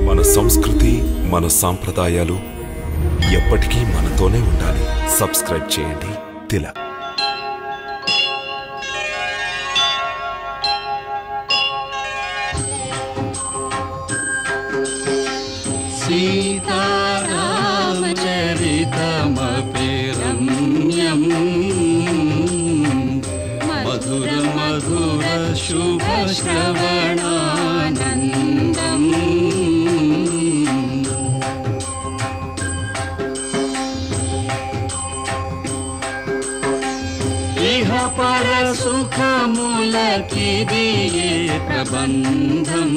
మన సంస్కృతి, మన సాంప్రదాయాలు ఎప్పటికీ మనతోనే ఉండాలి. సబ్స్క్రైబ్ చేయండి తిలక్. సీతారామచరితమపి రమ్యం మధుర మధుర శుభ శ్రవణానందం ఇహ పర సుఖములకిది ప్రబంధం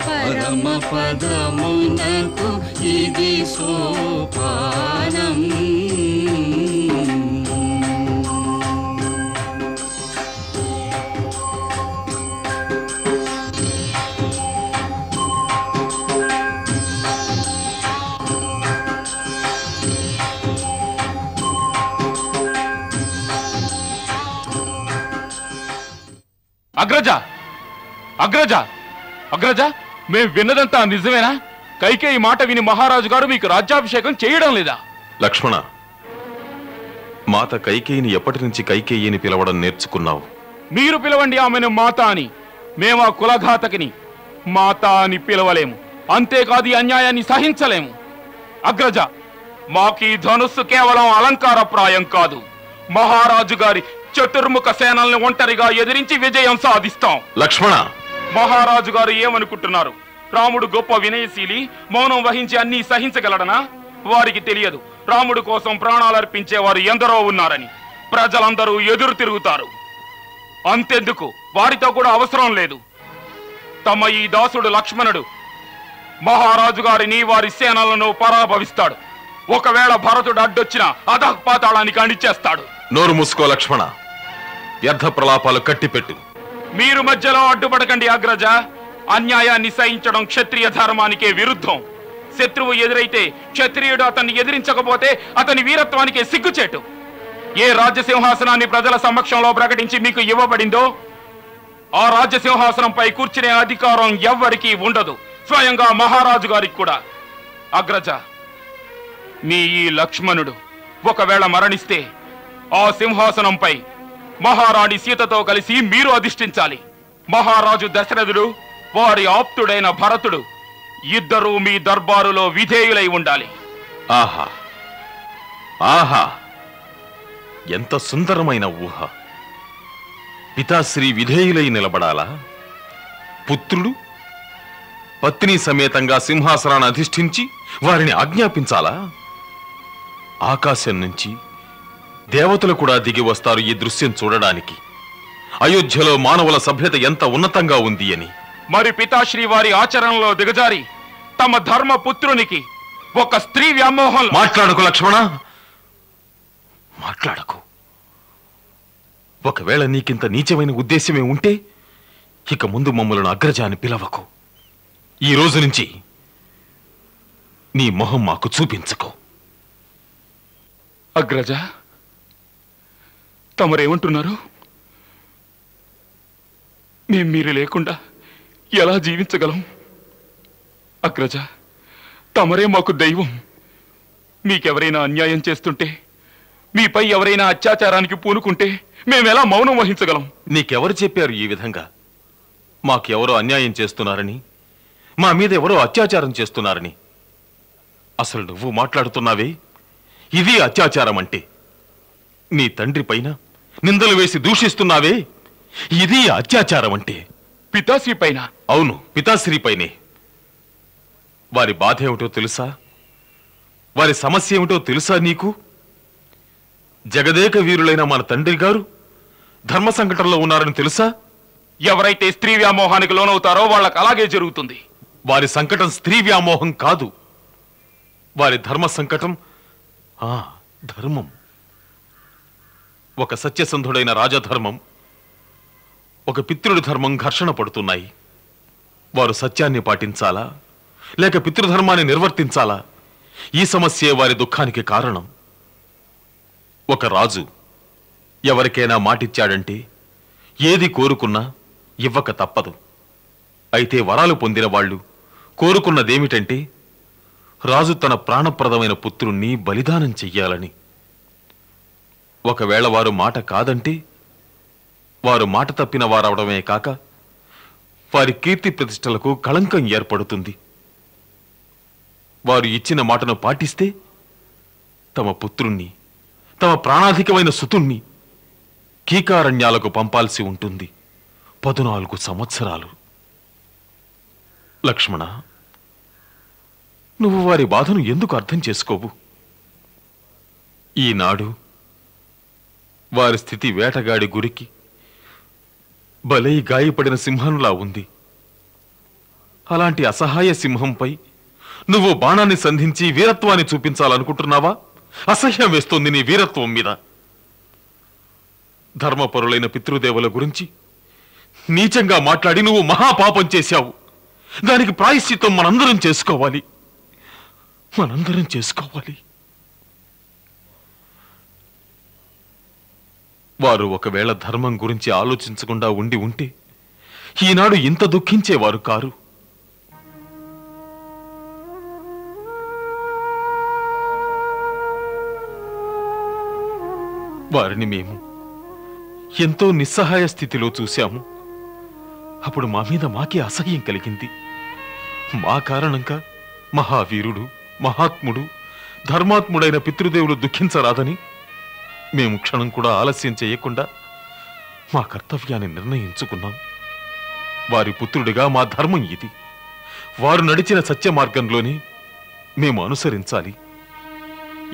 పరమ పదమునకు ఇది సోపానం. అగ్రజ అగ్రజ అగ్రజ, మేం విన్నదంతా నిజమేనా? కైకేయి మాట విని మహారాజు గారు మీకు రాజ్యాభిషేకం చేయడం లేదా? లక్ష్మణ, మాత కైకేయిని ఎప్పటి నుంచి కైకేయిని పిలవడం నేర్చుకున్నావు? మీరు పిలవండి ఆమెను మాత అని. మేమా కులఘాతకిని మాత అని పిలవలేము. అంతేకాదు, ఈ అన్యాయాన్ని సహించలేము. అగ్రజ, మాకీ ధనుస్సు కేవలం అలంకారప్రాయం కాదు. మహారాజు గారి చతుర్ముఖ సేనల్ని ఒంటరిగా ఎదిరించి విజయం సాధిస్తాం. లక్ష్మణ, మహారాజు గారు ఏమనుకుంటున్నారు? రాముడు గొప్ప వినయశీలి, మౌనం వహించి అన్నీ సహించగలడనా? వారికి తెలియదు రాముడు కోసం ప్రాణాలర్పించేవారు ఎందరో ఉన్నారని. ప్రజలందరూ ఎదురు తిరుగుతారు. అంతెందుకు, వారితో కూడా అవసరం లేదు. తమ ఈ దాసుడు లక్ష్మణుడు మహారాజు గారిని, వారి సేనలను పరాభవిస్తాడు. ఒకవేళ భరతుడు అడ్డొచ్చిన అధఃపాతాళానికి అణిచేస్తాడు. నోరు మూసుకో లక్ష్మణ, వ్యర్థ ప్రలాపాలు కట్టిపెట్టు. మీరు మధ్యలో అడ్డుపడకండి అగ్రజ. అన్యాయాన్ని సహించడం క్షత్రియ ధర్మానికే విరుద్ధం. శత్రువు ఎదురైతే క్షత్రియుడు అతన్ని ఎదిరించకపోతే అతని వీరత్వానికే సిగ్గుచేటు. ఏ రాజ్యసింహాసనాన్ని ప్రజల సమక్షంలో ప్రకటించి మీకు ఇవ్వబడిందో ఆ రాజ్యసింహాసనంపై కూర్చునే అధికారం ఎవ్వరికీ ఉండదు, స్వయంగా మహారాజు గారికి కూడా. అగ్రజ, మీ ఈ లక్ష్మణుడు ఒకవేళ మరణిస్తే ఆ సింహాసనంపై మహారాణి సీతతో కలిసి మీరు అధిష్ఠించాలి. మహారాజు దశరథుడు, వారి ఆప్తుడైన భరతుడు ఇద్దరూ మీ దర్బారులో విధేయులై ఉండాలి. ఆహా ఆహా, ఎంత సుందరమైన ఊహ! పితాశ్రీ విధేయులై నిలబడాలా? పుత్రుడు పత్ని సమేతంగా సింహాసనాన్ని అధిష్ఠించి వారిని ఆజ్ఞాపించాలా? ఆకాశం నుంచి దేవతలు కూడా దిగి వస్తారు ఈ దృశ్యం చూడడానికి. అయోధ్యలో మానవుల సభ్యత ఎంత ఉన్నతంగా ఉంది అని. మరి పితాశ్రీ వారి ఆచరణలో దిగజారి తమ ధర్మ పుత్రునికి ఒక స్త్రీ వ్యామోహం. మాట్లాడకు లక్ష్మణ, మాట్లాడకు. ఒకవేళ నీకింత నీచమైన ఉద్దేశమే ఉంటే ఇక ముందు మమ్మలను అగ్రజాన్ని పిలవకు. ఈ రోజు నుంచి నీ మొహం మాకు చూపించకు. అగ్రజ, తమరేమంటున్నారు? మేం మీరు లేకుండా ఎలా జీవించగలం? అగ్రజ, తమరే మాకు దైవం. మీకెవరైనా అన్యాయం చేస్తుంటే, మీపై ఎవరైనా అత్యాచారానికి పూనుకుంటే మేమెలా మౌనం వహించగలం? నీకెవరు చెప్పారు ఈ విధంగా? మాకెవరో అన్యాయం చేస్తున్నారని, మా మీద ఎవరో అత్యాచారం చేస్తున్నారని? అసలు నువ్వు మాట్లాడుతున్నావే, ఇది అత్యాచారం అంటే. నీ తండ్రి పైన నిందలు వేసి దూషిస్తున్నావే, ఇది అత్యాచారం అంటే. పితాశ్రీ పైన? అవును, పితాశ్రీ పైనే. వారి బాధ ఏమిటో తెలుసా? వారి సమస్య ఏమిటో తెలుసా నీకు? జగదేక వీరులైన మన తండ్రి గారు ధర్మ సంకటంలో ఉన్నారని తెలుసా? ఎవరైతే స్త్రీ వ్యామోహానికి లోనవుతారో వాళ్ళకి అలాగే జరుగుతుంది. వారి సంకటం స్త్రీ వ్యామోహం కాదు, వారి ధర్మ సంకటం. ధర్మం. ఒక సత్యసంధుడైన రాజధర్మం, ఒక పితృడి ధర్మం ఘర్షణ పడుతున్నాయి. వారు సత్యాన్ని పాటించాలా లేక పితృధర్మాన్ని నిర్వర్తించాలా? ఈ సమస్యే వారి దుఃఖానికి కారణం. ఒక రాజు ఎవరికైనా మాటిచ్చాడంటే ఏది కోరుకున్నా ఇవ్వక తప్పదు. అయితే వరాలు పొందిన వాళ్ళు కోరుకున్నదేమిటంటే రాజు తన ప్రాణప్రదమైన పుత్రుణ్ణి బలిదానం చెయ్యాలని. ఒకవేళ వారు మాట కాదంటే వారు మాట తప్పిన వారవడమే కాక వారి కీర్తి ప్రతిష్టలకు కళంకం ఏర్పడుతుంది. వారు ఇచ్చిన మాటను పాటిస్తే తమ పుత్రుణ్ణి, తమ ప్రాణాధికమైన సుతుణ్ణి కీకారణ్యాలకు పంపాల్సి ఉంటుంది 14 సంవత్సరాలు. లక్ష్మణ, నువ్వు వారి బాధను ఎందుకు అర్థం చేసుకోవు? ఈనాడు వారి స్థితి వేటగాడి గురికి బలై గాయపడిన సింహంలా ఉంది. అలాంటి అసహాయ సింహంపై నువ్వు బాణాన్ని సంధించి వీరత్వాన్ని చూపించాలనుకుంటున్నావా? అసహ్యం వేస్తోంది నీ వీరత్వం మీద. ధర్మపరులైన పితృదేవుల గురించి నీచంగా మాట్లాడి నువ్వు మహాపాపం చేశావు. దానికి ప్రాయశ్చిత్తం మనందరం చేసుకోవాలి. వారు ఒకవేళ ధర్మం గురించి ఆలోచించకుండా ఉండి ఉంటే ఈనాడు ఇంత దుఃఖించేవారు కారు. వారిని మేము ఎంతో నిస్సహాయ స్థితిలో చూశాము. అప్పుడు మా మీద మాకే అసహ్యం కలిగింది. మా కారణంగా మహావీరుడు, మహాత్ముడు, ధర్మాత్ముడైన పితృదేవులు దుఃఖించరాదని మేము క్షణం కూడా ఆలస్యం చేయకుండా మా కర్తవ్యాన్ని నిర్ణయించుకున్నాం. వారి పుత్రుడిగా మా ధర్మం ఇది. వారు నడిచిన సత్య మార్గంలోనే మేము అనుసరించాలి.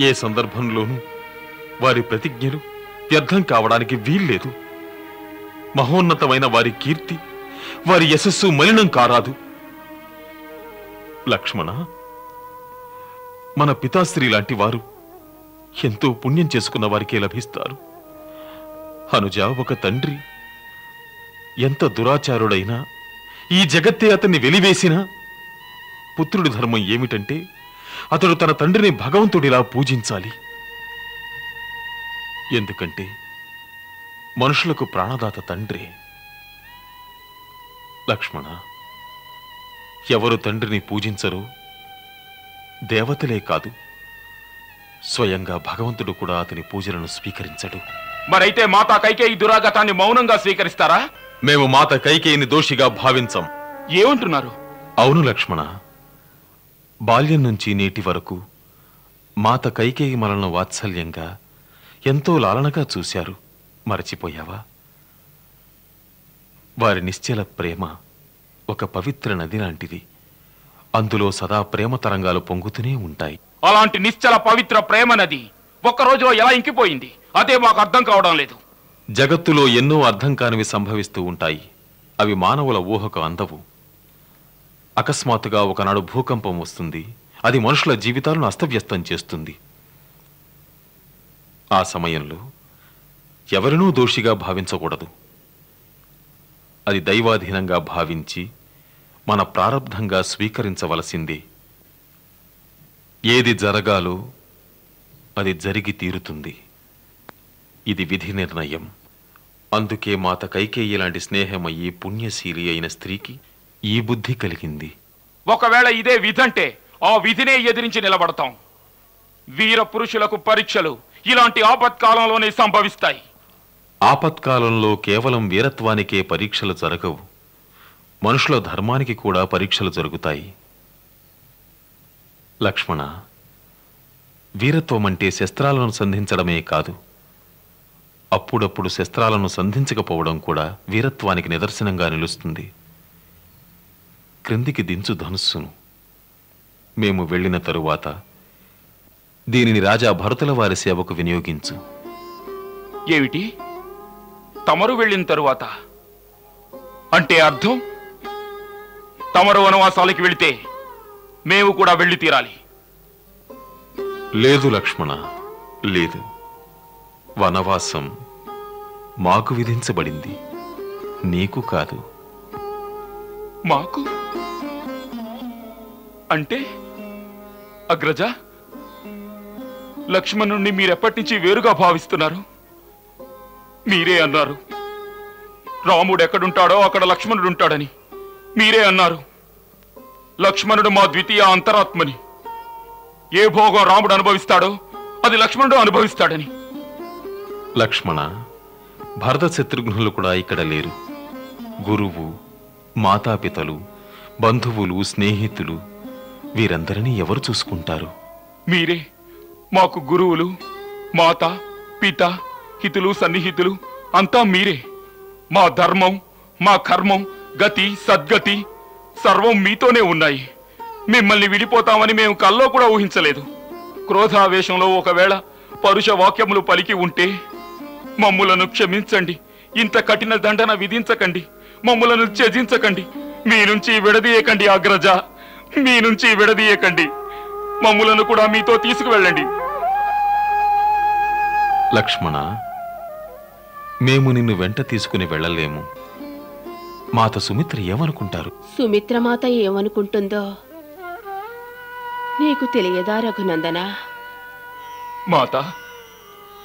ఏ సందర్భంలోనూ వారి ప్రతిజ్ఞలు వ్యర్థం కావడానికి వీల్లేదు. మహోన్నతమైన వారి కీర్తి, వారి యశస్సు మలినం కారాదు. లక్ష్మణ, మన పితాశ్రీ లాంటి వారు ఎంతో పుణ్యం చేసుకున్న వారికే లభిస్తారు. అనుజ, ఒక తండ్రి ఎంత దురాచారుడైనా, ఈ జగత్తే అతన్ని వెలివేసినా పుత్రుడి ధర్మం ఏమిటంటే అతడు తన తండ్రిని భగవంతుడిలా పూజించాలి. ఎందుకంటే మనుషులకు ప్రాణదాత తండ్రి. లక్ష్మణ, ఎవరు తండ్రిని పూజించరో దేవతలే కాదు, స్వయంగా భగవంతుడు కూడా అతని పూజలను స్వీకరించడు. మరైతే మాతా కైకేయి దురాగతాన్ని మౌనంగా స్వీకరిస్తారా? మేము మాత కైకేయిని దోషిగా భావించం. ఏమంటున్నారు? అవును లక్ష్మణ, బాల్యం నుంచి నేటి వరకు మాత కైకేయి మనల్ని వాత్సల్యంగా ఎంతో లాలనగా చూశారు. మరచిపోయావా? వారి నిశ్చల ప్రేమ ఒక పవిత్ర నది లాంటిది. అందులో సదా ప్రేమ తరంగాలు పొంగుతూనే ఉంటాయి. అలాంటి నిశ్చల పవిత్ర ప్రేమ నది ఒక్కరోజులో ఎలా ఇంకిపోయింది? అదే మాకు అర్థం కావడం లేదు. జగత్తులో ఎన్నో అర్థం కానివి సంభవిస్తూ ఉంటాయి. అవి మానవుల ఊహకు అందవు. అకస్మాత్తుగా ఒకనాడు భూకంపం వస్తుంది. అది మనుషుల జీవితాలను అస్తవ్యస్తం చేస్తుంది. ఆ సమయంలో ఎవరినూ దోషిగా భావించకూడదు. అది దైవాధీనంగా భావించి మన ప్రారబ్ధంగా స్వీకరించవలసిందే. ఏది జరగాలో అది జరిగి తీరుతుంది. ఇది విధి నిర్ణయం. అందుకే మాత కైకేయి లాంటి స్నేహమయ్యి పుణ్యశీలి అయిన స్త్రీకి ఈ బుద్ధి కలిగింది. ఒకవేళ ఇదే విధంటే ఆ విధినే ఎదిరించి నిలబడతాం. వీర పురుషులకు పరీక్షలు ఇలాంటి ఆపత్కాలంలోనే సంభవిస్తాయి. ఆపత్కాలంలో కేవలం వీరత్వానికే పరీక్షలు జరగవు. మనుషుల ధర్మానికి కూడా పరీక్షలు జరుగుతాయి. లక్ష్మణ, వీరత్వం అంటే శస్త్రాలను సంధించడమే కాదు, అప్పుడప్పుడు శస్త్రాలను సంధించకపోవడం కూడా వీరత్వానికి నిదర్శనంగా నిలుస్తుంది. క్రిందికి దించు ధనుస్సును. మేము వెళ్ళిన తరువాత దీనిని రాజా భరతుల వారి సేవకు వినియోగించు. ఏమిటి? తమరు వెళ్ళిన తరువాత అంటే అర్థం తమరు వనవాసాలకి వెళితే మేము కూడా వెళ్ళి తీరాలి. లేదు లక్ష్మణ, లేదు. వనవాసం మాకు విధించబడింది, నీకు కాదు. మాకు అంటే? అగ్రజ, లక్ష్మణుణ్ణి మీరెప్పటి నుంచి వేరుగా భావిస్తున్నారు? మీరే అన్నారు రాముడు ఎక్కడుంటాడో అక్కడ లక్ష్మణుడు ఉంటాడని. మీరే అన్నారు, లక్ష్మణుడు మా ద్వితీయ అంతరాత్మని. ఏ భోగం రాముడు అనుభవిస్తాడో అది లక్ష్మణుడు అనుభవిస్తాడని. లక్ష్మణ, భరత శత్రుఘ్నులు కూడా ఇక్కడ లేరు. గురువు, మాతాపితలు, బంధువులు, స్నేహితులు వీరందరినీ ఎవరు చూసుకుంటారు? మీరే మాకు గురువులు, మాత, పిత, హితులు, సన్నిహితులు అంతా మీరే. మా ధర్మం, మా కర్మం, గతి, సద్గతి సర్వం మీతోనే ఉన్నాయి. మిమ్మల్ని విడిపోతామని మేము కల్లో కూడా ఊహించలేదు. క్రోధావేశంలో ఒకవేళ పరుష వాక్యములు పలికి ఉంటే మమ్ములను క్షమించండి. ఇంత కఠిన దండన విధించకండి. మమ్ములను త్యజించకండి. మీ నుంచి విడదీయకండి అగ్రజ, మీ నుంచి విడదీయకండి. మమ్ములను కూడా మీతో తీసుకువెళ్ళండి. లక్ష్మణ, మేము నిన్ను వెంట తీసుకుని వెళ్ళలేము. మాత సుమిత్ర ఏమనుకుంటారు? సుమిత్రమాత ఏమనుకుంటుందో నీకు తెలియదా రఘునందన? మాత,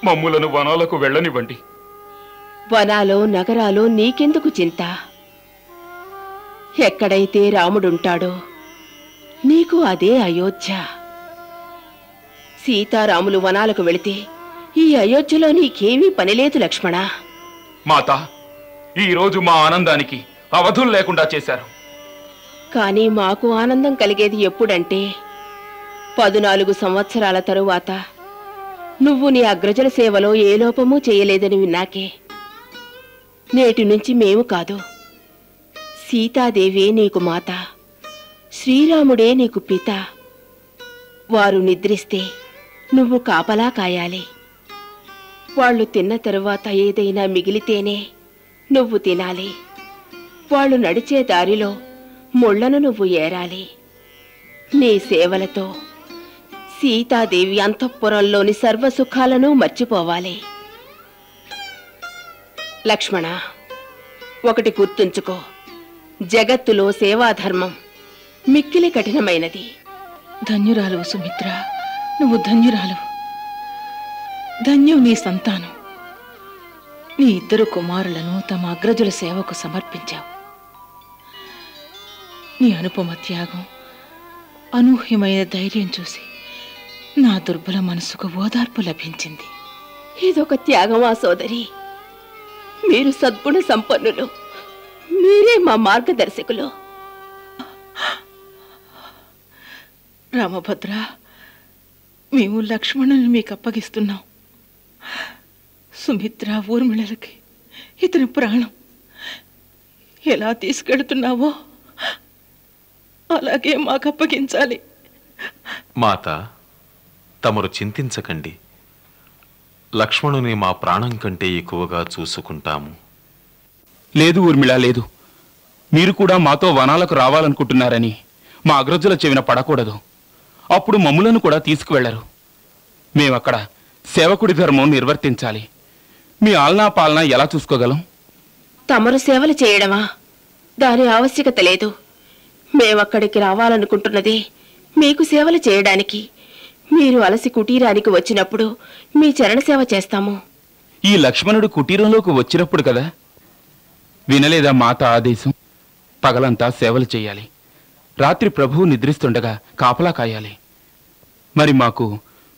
మమ్ములను వనాలకు వెళ్ళనివ్వండి. వనాలో నగరాలో నీకెందుకు చింత? ఎక్కడైతే రాముడుంటాడో నీకు అదే అయోధ్య. సీతారాములు వనాలకు వెళితే ఈ అయోధ్యలో నీకేమీ పనిలేదు లక్ష్మణ. మాత, ఈరోజు మా ఆనందానికి అవధులు లేకుండా చేశారు. కానీ మాకు ఆనందం కలిగేది ఎప్పుడంటే 14 సంవత్సరాల తరువాత నువ్వు నీ అగ్రజల సేవలో ఏ లోపమూ చేయలేదని విన్నాకే. నేటి నుంచి మేము కాదు, సీతాదేవే నీకు మాత, శ్రీరాముడే నీకు పిత. వారు నిద్రిస్తే నువ్వు కాపలా కాయాలి. వాళ్ళు తిన్న తరువాత ఏదైనా మిగిలితేనే నువ్వు తినాలి. వాళ్ళు నడిచే దారిలో ముళ్లను నువ్వు ఏరాలి. నీ సేవలతో సీతాదేవి అంతఃపురంలోని సర్వసుఖాలను మర్చిపోవాలి. లక్ష్మణ, ఒకటి గుర్తుంచుకో, జగత్తులో సేవాధర్మం మిక్కిలి కఠినమైనది. ధన్యురాలు సుమిత్ర, నువ్వు ధన్యురాలు. ధన్యం నీ సంతానం. నీ 2 కుమారులను తమ అగ్రజుల సేవకు సమర్పించావు. నీ అనుపమ త్యాగం, అనూహ్యమైన ధైర్యం చూసి నా దుర్బల మనసుకు ఓదార్పు లభించింది. ఇదొక త్యాగమా సోదరి? మీరు సద్గుణ సంపన్నులు. మీరే మా మార్గదర్శకులు. రామభద్ర, మేము లక్ష్మణుని మీకు అప్పగిస్తున్నాం. సుమిత్ర, ఊర్మిళలకి ఇతని ప్రాణం. ఎలా తీసుకెడుతున్నావో అలాగే మాకు అప్పగించాలి. మాత, తమరు చింతించకండి. లక్ష్మణుని మా ప్రాణం కంటే ఎక్కువగా చూసుకుంటాము. లేదు ఊర్మిళ, లేదు. మీరు కూడా మాతో వనాలకు రావాలనుకుంటున్నారని మా అగ్రజుల చెవిన పడకూడదు. అప్పుడు మమ్ములను కూడా తీసుకువెళ్లరు. మేమక్కడ సేవకుడి ధర్మం నిర్వర్తించాలి. మీ ఆలనా పాలన ఎలా చూసుకోగలం? తమరు సేవలు చేయడమా? దాని ఆవశ్యకత లేదు. మేమక్కడికి రావాలనుకుంటున్నది మీకు సేవలు చేయడానికి. మీరు అలసి కుటీరానికి వచ్చినప్పుడు మీ చరణ సేవ చేస్తాము. ఈ లక్ష్మణుడు కుటీరంలోకి వచ్చినప్పుడు కదా. వినలేదా మాత ఆదేశం? పగలంతా సేవలు చేయాలి, రాత్రి ప్రభువు నిద్రిస్తుండగా కాపలా కాయాలి. మరి మాకు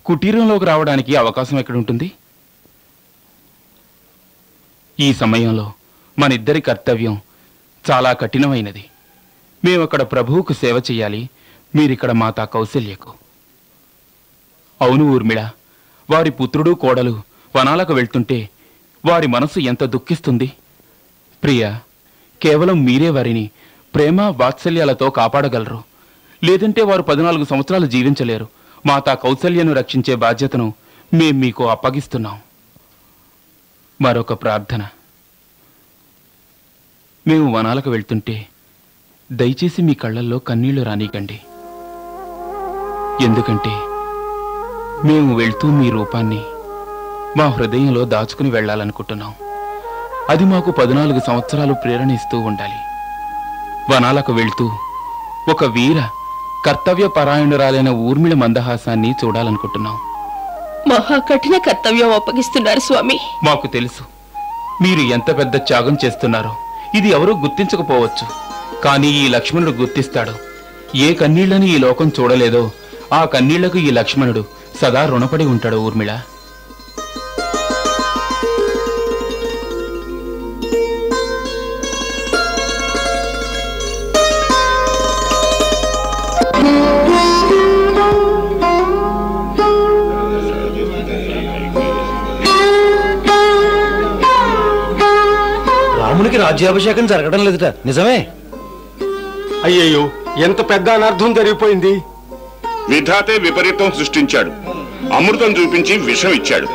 కుటీరంలోకి రావడానికి అవకాశం ఎక్కడుంటుంది? ఈ సమయంలో మనిద్దరి కర్తవ్యం చాలా కఠినమైనది. మేమక్కడ ప్రభువుకు సేవ చెయ్యాలి, మీరిక్కడ మాతా కౌశల్యకు. అవును ఊర్మిళ, వారి పుత్రుడు కోడలు వనాలకు వెళ్తుంటే వారి మనసు ఎంత దుఃఖిస్తుంది. ప్రియ, కేవలం మీరే వారిని ప్రేమ వాత్సల్యాలతో కాపాడగలరు. లేదంటే వారు 14 సంవత్సరాలు జీవించలేరు. మాతా కౌశల్యను రక్షించే బాధ్యతను మేం మీకు అప్పగిస్తున్నాం. మరొక ప్రార్థన. మేము వనాలకు వెళ్తుంటే దయచేసి మీ కళ్ళల్లో కన్నీళ్లు రానీకండి. ఎందుకంటే మేము వెళ్తూ మీ రూపాన్ని మా హృదయంలో దాచుకుని వెళ్ళాలనుకుంటున్నాం. అది మాకు 14 సంవత్సరాలు ప్రేరణ ఇస్తూ ఉండాలి. వనాలకు వెళ్తూ ఒక వీర కర్తవ్య పరాయణురాలైన ఊర్మిళ మందహాసాన్ని చూడాలనుకుంటున్నాం. మహా కఠిన కర్తవ్యం అప్పగిస్తున్నారు స్వామి. మాకు తెలుసు మీరు ఎంత పెద్ద త్యాగం చేస్తున్నారో. ఇది ఎవరూ గుర్తించకపోవచ్చు, కానీ ఈ లక్ష్మణుడు గుర్తిస్తాడు. ఏ కన్నీళ్లను ఈ లోకం చూడలేదో ఆ కన్నీళ్లకు ఈ లక్ష్మణుడు సదా రుణపడి ఉంటాడు. ఊర్మిళ, రామునికి రాజ్యాభిషేకం జరగడం లేదుట, నిజమే? అయ్యయ్యో, ఎంత పెద్ద అనర్థం జరిగిపోయింది. విధాతే విపరీతం సృష్టించాడు. అమృతం చూపించి విషం ఇచ్చాడు.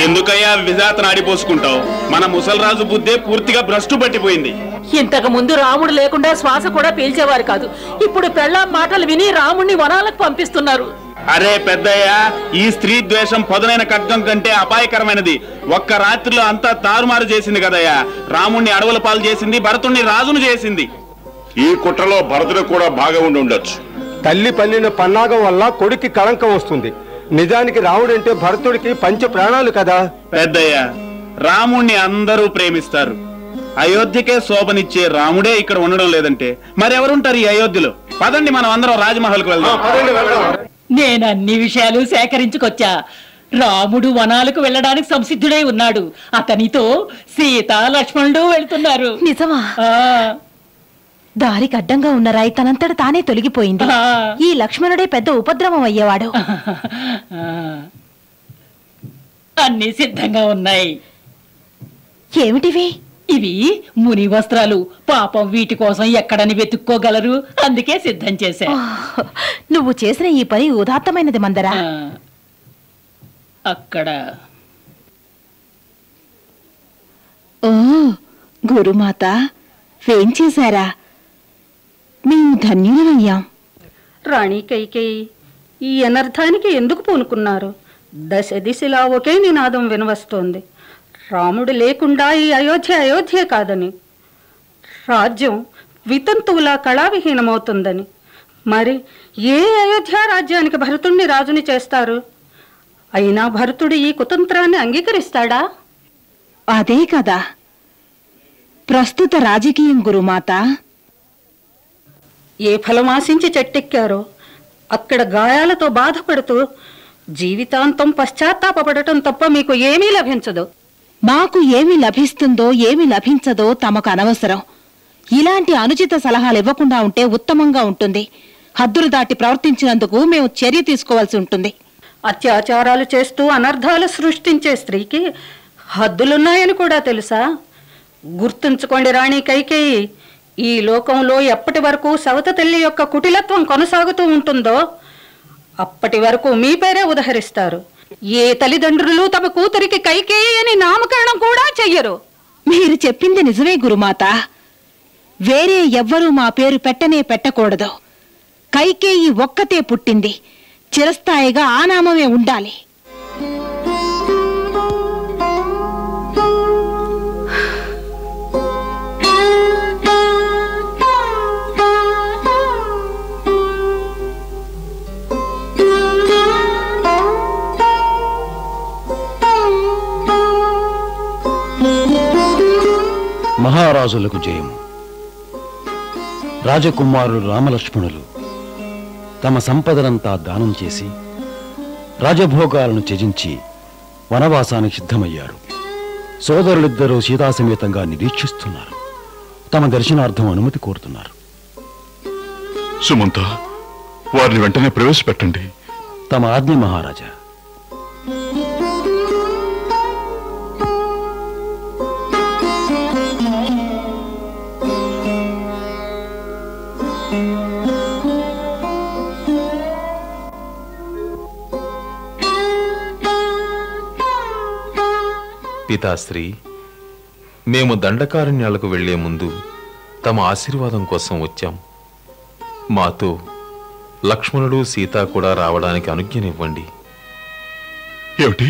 ఎందుకయ్యా విధాతను ఆడిపోసుకుంటావు? మన ముసల్రాజు బుద్ధే పూర్తిగా భ్రష్టు పట్టిపోయింది. ఇంతకు ముందు రాముడు లేకుండా శ్వాస కూడా పీల్చేవారు కాదు. ఇప్పుడు పెళ్ళాం మాటలు విని రాముణ్ణి వనాలకు పంపిస్తున్నారు. అరే పెద్దయ్య, ఈ స్త్రీ ద్వేషం పదునైన ఖడ్గం కంటే అపాయకరమైనది. ఒక్క రాత్రిలో అంతా తారుమారు చేసింది కదయ్యా. రాముణ్ణి అడవుల పాలు చేసింది, భరతుణ్ణి రాజును చేసింది. ఈ కుట్రలో భరతుడు కూడా బాగా ఉండి ఉండొచ్చు. తల్లి పన్నిన పన్నాగం వల్ల కొడుక్కి కళంకం వస్తుంది. నిజానికి రాముడంటే భరతుడికి పంచ ప్రాణాలు కదా. పెద్దయ్య, రాముణ్ణి అందరూ ప్రేమిస్తారు. అయోధ్యకే శోభనిచ్చే రాముడే ఇక్కడ ఉండడం లేదంటే మరెవరుంటారు ఈ అయోధ్యలో? పదండి, మనం అందరం రాజమహల్కు వెళ్దాం. నేను అన్ని విషయాలు సేకరించుకొచ్చా. రాముడు వనాలకు వెళ్ళడానికి సంసిద్ధుడై ఉన్నాడు. అతనితో సీత లక్ష్మణుడు వెళ్తున్నారు. నిజమా? దారికి అడ్డంగా ఉన్న రాయి తనంతట తానే తొలగిపోయింది. ఈ లక్ష్మణుడే పెద్ద ఉపద్రవం అయ్యేవాడు. అన్ని సిద్ధంగా ఉన్నాయి. ఏమిటివి? ఇవి ముని వస్త్రాలు. పాపం వీటి కోసం ఎక్కడని వెతుక్కోగలరు, అందుకే సిద్ధం చేశా. నువ్వు చేసిన ఈ పని ఉదాత్తమైనది మందరా. అక్కడ ఓ గురుమాత, వేంచేశారా? మేము ధన్యులమయ్యాం. రాణి కైకేయి, ఈ అనర్థానికి ఎందుకు పూనుకున్నారు? దశ దిశలా ఒకే నినాదం వినవస్తోంది. రాముడు లేకుండా ఈ అయోధ్య కాదని, రాజ్యం వితంతువులా కళావిహీనమవుతుందని. మరి ఏ అయోధ్య రాజ్యానికి భరతుణ్ణి రాజుని చేస్తారు? అయినా భరతుడు ఈ కుతంత్రాన్ని అంగీకరిస్తాడా? అదే కదా ప్రస్తుత రాజకీయం గురుమాత. ఏ ఫలం ఆశించి చెట్టెక్కారో అక్కడ గాయాలతో బాధపడుతూ జీవితాంతం పశ్చాత్తాపపడటం తప్ప మీకు ఏమీ లభించదు. మాకు ఏమి లభిస్తుందో ఏమి లభించదో తమకు అనవసరం. ఇలాంటి అనుచిత సలహాలు ఇవ్వకుండా ఉంటే ఉత్తమంగా ఉంటుంది. హద్దులు దాటి ప్రవర్తించినందుకు మేము చర్య తీసుకోవాల్సి ఉంటుంది. అత్యాచారాలు చేస్తూ అనర్థాలు సృష్టించే స్త్రీకి హద్దులున్నాయని కూడా తెలుసా? గుర్తుంచుకోండి రాణి కైకేయి, ఈ లోకంలో ఎప్పటి వరకు సవత తల్లి యొక్క కుటిలత్వం కొనసాగుతూ ఉంటుందో అప్పటి వరకు మీ పేరే ఉదహరిస్తారు. ఏ తల్లిదండ్రులు తమ కూతురికి కైకేయి అని నామకరణం కూడా చెయ్యరు. మీరు చెప్పింది నిజమే గురుమాత. వేరే ఎవ్వరూ మా పేరు పెట్టనే పెట్టకూడదు. కైకేయి ఒక్కతే పుట్టింది. చిరస్థాయిగా ఆ నామమే ఉండాలి. మహారాజులకు జయము. రాజకుమారులు రామలక్ష్మణులు తమ సంపదనంతా దానం చేసి రాజభోగాలను త్యజించి వనవాసానికి సిద్ధమయ్యారు. సోదరులిద్దరూ సీతాసమేతంగా నిరీక్షిస్తున్నారు. తమ దర్శనార్థం అనుమతి కోరుతున్నారు. సుమంత, వారిని వెంటనే ప్రవేశపెట్టండి. తమ ఆజ్ఞ మహారాజా. పితాశ్రీ, మేము దండకారణ్యాలకు వెళ్లే ముందు తమ ఆశీర్వాదం కోసం వచ్చాం. మాతో లక్ష్మణుడు సీత కూడా రావడానికి అనుజ్ఞనివ్వండి. ఏమిటి?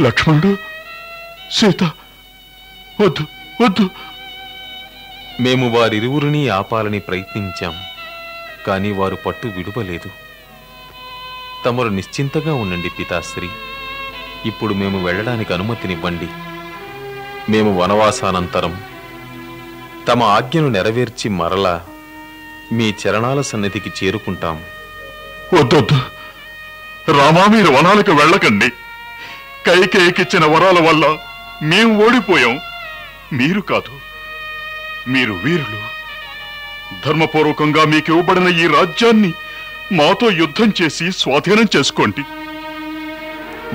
లక్ష్మణుడు సీత? వద్దు వద్దు. మేము వారిరువురిని ఆపాలని ప్రయత్నించాం, కానీ వారు పట్టు విడువలేదు. తమరు నిశ్చింతగా ఉండండి పితాశ్రీ. ఇప్పుడు మేము వెళ్ళడానికి అనుమతినివ్వండి. మేము వనవాసానంతరం తమ ఆజ్ఞను నెరవేర్చి మరలా మీ చరణాల సన్నిధికి చేరుకుంటాం. వద్దొద్దు రామా, మీరు వనాలకు వెళ్ళకండి. కైకేయికిచ్చిన వరాల వల్ల మేం ఓడిపోయాం, మీరు కాదు. మీరు వీరులు. ధర్మపూర్వకంగా మీకు ఇవ్వబడిన ఈ రాజ్యాన్ని మాతో యుద్ధం చేసి స్వాధీనం చేసుకోండి.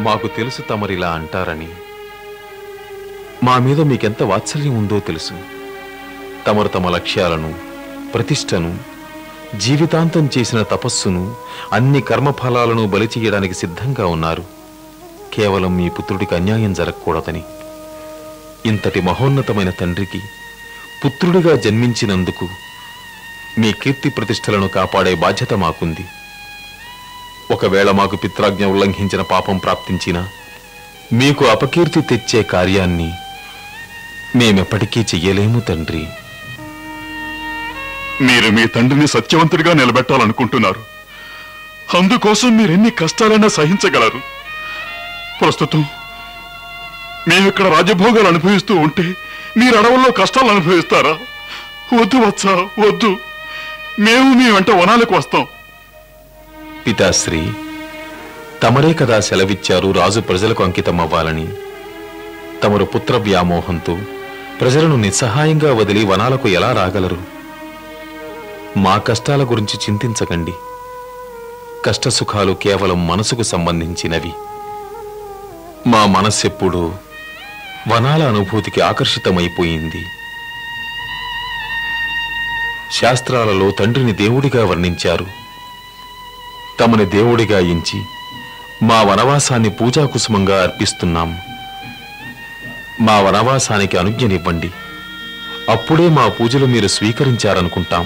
మాకు తెలుసు తమరిలా అంటారని. మా మీద మీకెంత వాత్సల్యం ఉందో తెలుసు. తమరు తమ లక్ష్యాలను, ప్రతిష్టను, జీవితాంతం చేసిన తపస్సును, అన్ని కర్మఫలాలను బలి చేయడానికి సిద్ధంగా ఉన్నారు. కేవలం మీ పుత్రుడికి అన్యాయం జరగకూడదని. ఇంతటి మహోన్నతమైన తండ్రికి పుత్రుడిగా జన్మించినందుకు మీ కీర్తి ప్రతిష్టలను కాపాడే బాధ్యత మాకుంది. ఒకవేళ మాకు పిత్రాజ్ఞ ఉల్లంఘించిన పాపం ప్రాప్తించినా మీకు అపకీర్తి తెచ్చే కార్యాన్ని మేమెప్పటికీ చెయ్యలేము తండ్రి. మీరు మీ తండ్రిని సత్యవంతుడిగా నిలబెట్టాలనుకుంటున్నారు. అందుకోసం మీరెన్ని కష్టాలైనా సహించగలరు. ప్రస్తుతం మేమిక్కడ రాజభోగాలు అనుభవిస్తూ ఉంటే మీరు అడవుల్లో కష్టాలు అనుభవిస్తారా? వద్దు వత్సా, వద్దు. మేము మీ వెంట వనాలకు వస్తాం. పితాశ్రీ, తమరే కదా సెలవిచ్చారు రాజు ప్రజలకు అంకితం అవ్వాలని. తమరు పుత్ర వ్యామోహంతో ప్రజలను నిస్సహాయంగా వదిలి వనాలకు ఎలా రాగలరు? మా కష్టాల గురించి చింతించకండి. కష్టసుఖాలు కేవలం మనసుకు సంబంధించినవి. మా మనస్సెప్పుడు వనాల అనుభూతికి ఆకర్షితమైపోయింది. శాస్త్రాలలో తండ్రిని దేవుడిగా వర్ణించారు. తమని దేవుడిగా ఎంచి మా వనవాసాన్ని పూజాకుసుమంగా అర్పిస్తున్నాం. మా వనవాసానికి అనుజ్ఞనివ్వండి. అప్పుడే మా పూజలు మీరు స్వీకరించారనుకుంటాం.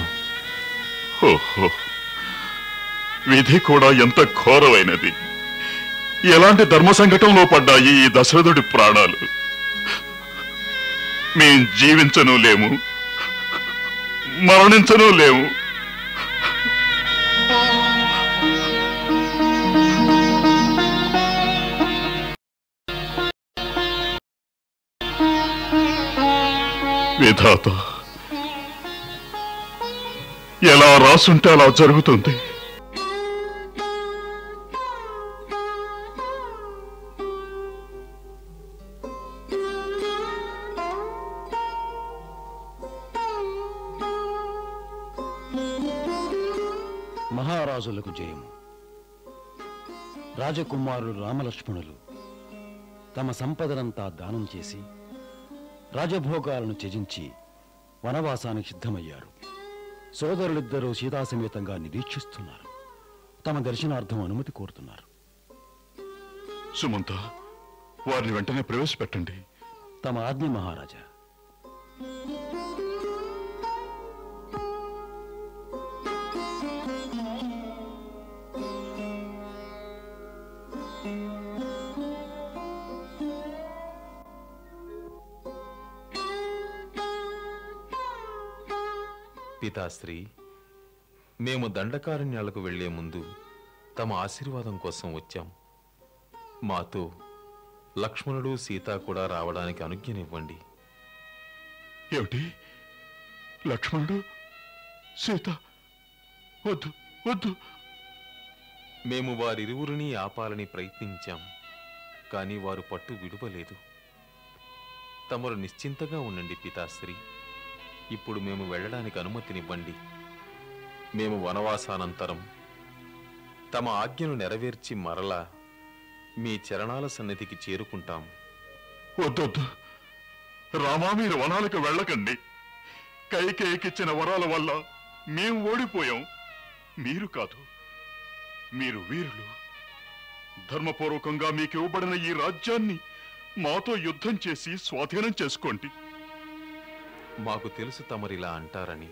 ఓహో, విధి కూడా ఎంత ఘోరమైనది. ఎలాంటి ధర్మ సంకటంలో పడ్డాయి ఈ దశరథుడి ప్రాణాలు. మేం జీవించను లేము, మరణించను లేము. విధాత, ఎలా రాసుంటే అలా జరుగుతుంది. మహారాజులకు జయము. రాజకుమారులు రామలక్ష్మణులు తమ సంపదనంతా దానం చేసి రాజభోగాలను త్యజించి వనవాసానికి సిద్ధమయ్యారు. సోదరులిద్దరూ సీతాసమేతంగా నిరీక్షిస్తున్నారు. తమ దర్శనార్థం అనుమతి కోరుతున్నారు. సుమంత, వారిని వెంటనే ప్రవేశపెట్టండి. తమ ఆజ్ఞ మహారాజా. పితాశ్రీ, మేము దండకారణ్యాలకు వెళ్లే ముందు తమ ఆశీర్వాదం కోసం వచ్చాం. మాతో లక్ష్మణుడు, సీత కూడా రావడానికి అనుజ్ఞనివ్వండి. ఏమిటి? లక్ష్మణుడు, సీత? వద్దు, వద్దు. మేము వారిరువురిని ఆపాలని ప్రయత్నించాం. కానీ వారు పట్టు విడువలేదు. తమరు నిశ్చింతగా ఉండండి పితాశ్రీ. ఇప్పుడు మేము వెళ్ళడానికి అనుమతినివ్వండి. మేము వనవాసానంతరం తమ ఆజ్ఞను నెరవేర్చి మరలా మీ చరణాల సన్నిధికి చేరుకుంటాం. వద్దొద్దు రామా, మీరు వనాలకు వెళ్ళకండి. కైకేయికిచ్చిన వరాల వల్ల మేం ఓడిపోయాం, మీరు కాదు. మీరు వీరులు. ధర్మపూర్వకంగా మీకు ఇవ్వబడిన ఈ రాజ్యాన్ని మాతో యుద్ధం చేసి స్వాధీనం చేసుకోండి. మాకు తెలుసు తమరిలా అంటారని.